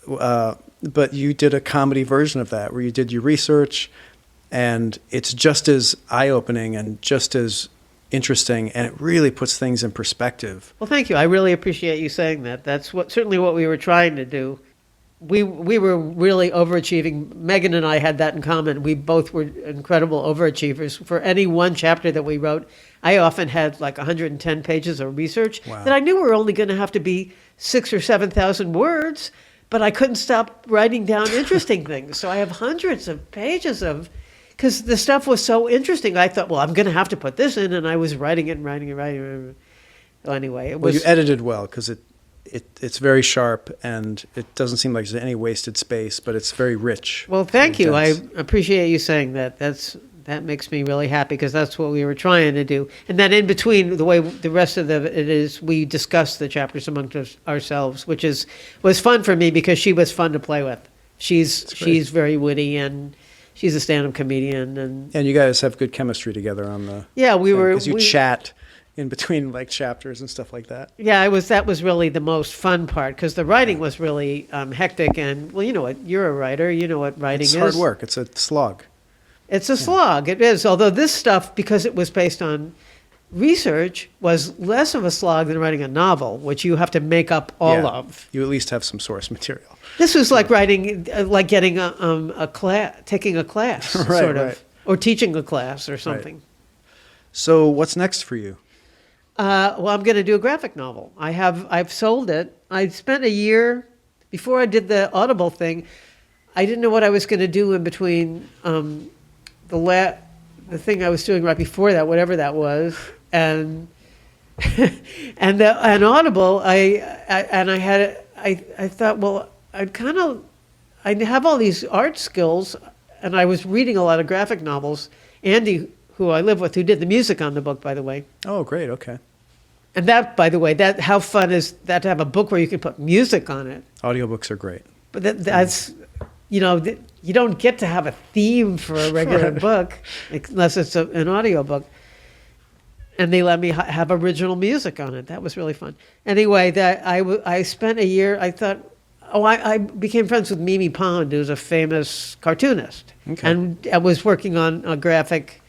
but you did a comedy version of that where you did your research, and it's just as eye-opening and just as interesting, and it really puts things in perspective. Well, thank you. I really appreciate you saying that. That's certainly what we were trying to do. We were really overachieving. Megan and I had that in common. We both were incredible overachievers. For any one chapter that we wrote, I often had like 110 pages of research that I knew were only going to have to be 6,000 or 7,000 words, but I couldn't stop writing down interesting things. So I have hundreds of pages because the stuff was so interesting. I thought, well, I'm going to have to put this in, and I was writing it and writing it. Well, anyway, you edited well because it's very sharp, and it doesn't seem like there's any wasted space, but it's very rich. Well, thank you. I appreciate you saying that. That makes me really happy, because that's what we were trying to do. And then in between, the way the rest of it is, we discussed the chapters amongst ourselves, which was fun for me because she was fun to play with. She's very witty, and she's a stand-up comedian, and you guys have good chemistry together on the because you chat in between like chapters and stuff like that. Yeah, that was really the most fun part, because the writing was really hectic, and well, you know what, you're a writer, you know what writing is. It's hard work. It's a slog. It's a slog. It is. Although this stuff, because it was based on research, was less of a slog than writing a novel, which you have to make up all of. You at least have some source material. This was like writing, like getting a class, taking a class, sort of, or teaching a class or something. Right. So what's next for you? Well, I'm going to do a graphic novel. I've sold it. I spent a year before I did the Audible thing. I didn't know what I was going to do in between the thing I was doing right before that, whatever that was, and and Audible. I thought, well, I have all these art skills, and I was reading a lot of graphic novels. Andy, who I live with, who did the music on the book, by the way. Oh, great. Okay. And that, by the way, how fun is that to have a book where you can put music on it? Audiobooks are great. But that's, you don't get to have a theme for a regular book unless it's an audiobook. And they let me have original music on it. That was really fun. Anyway, I spent a year, I thought, I became friends with Mimi Pond, who's a famous cartoonist. Okay. And I was working on a graphic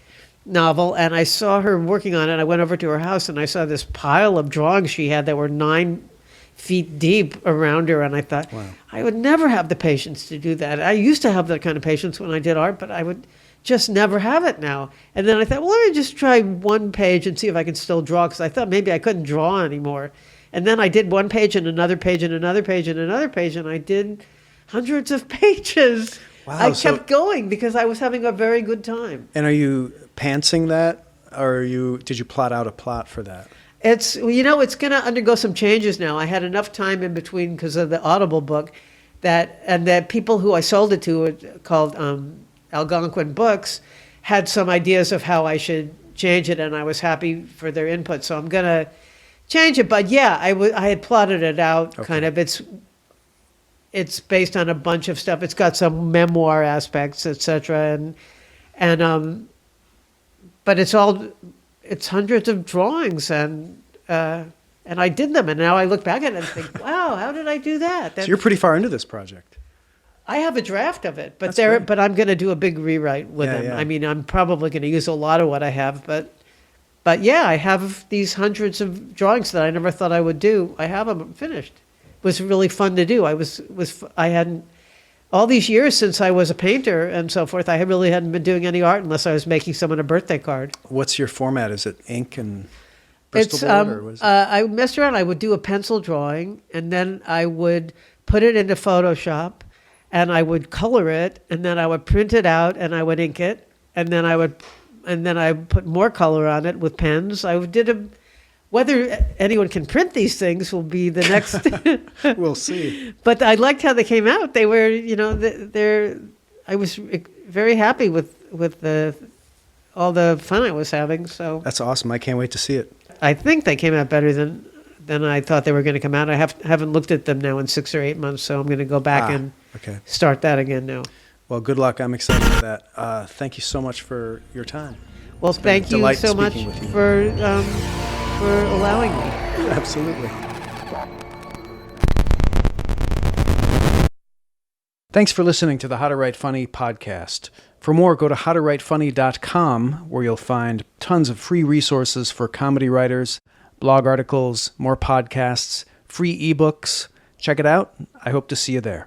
novel, and I saw her working on it. I went over to her house, and I saw this pile of drawings she had that were 9 feet deep around her, and I thought, wow, I would never have the patience to do that. I used to have that kind of patience when I did art, but I would just never have it now. And then I thought, well, let me just try one page and see if I can still draw, because I thought maybe I couldn't draw anymore. And then I did one page and another page and another page and another page, and I did hundreds of pages. Wow, I kept going because I was having a very good time. And are you pantsing that, or did you plot out a plot for that? It's going to undergo some changes now. I had enough time in between because of the Audible book that people who I sold it to, called Algonquin Books, had some ideas of how I should change it, and I was happy for their input. So I'm going to change it. But yeah, I had plotted it out kind of. It's based on a bunch of stuff. It's got some memoir aspects, etc. But it's hundreds of drawings, and I did them, and now I look back at it and think, wow, how did I do that? So you're pretty far into this project. I have a draft of it, but That's great. but I'm going to do a big rewrite with them. Yeah. I mean, I'm probably going to use a lot of what I have, but yeah, I have these hundreds of drawings that I never thought I would do. I have them finished. It was really fun to do. I hadn't all these years since I was a painter and so forth. I really hadn't been doing any art unless I was making someone a birthday card. What's your format? Is it ink and Bristol board, or what is it? I messed around. I would do a pencil drawing, and then I would put it into Photoshop, and I would color it, and then I would print it out, and I would ink it, and then I would put more color on it with pens. Whether anyone can print these things will be the next. We'll see. But I liked how they came out. They were, I was very happy with all the fun I was having. So That's awesome. I can't wait to see it. I think they came out better than I thought they were going to come out. I haven't looked at them now in 6 or 8 months, so I'm going to go back and start that again now. Well, good luck. I'm excited for that. Thank you so much for your time. Well, thank you so much for allowing me. Absolutely. Thanks for listening to the How to Write Funny podcast. For more, go to howtowritefunny.com, where you'll find tons of free resources for comedy writers, blog articles, more podcasts, free ebooks. Check it out. I hope to see you there.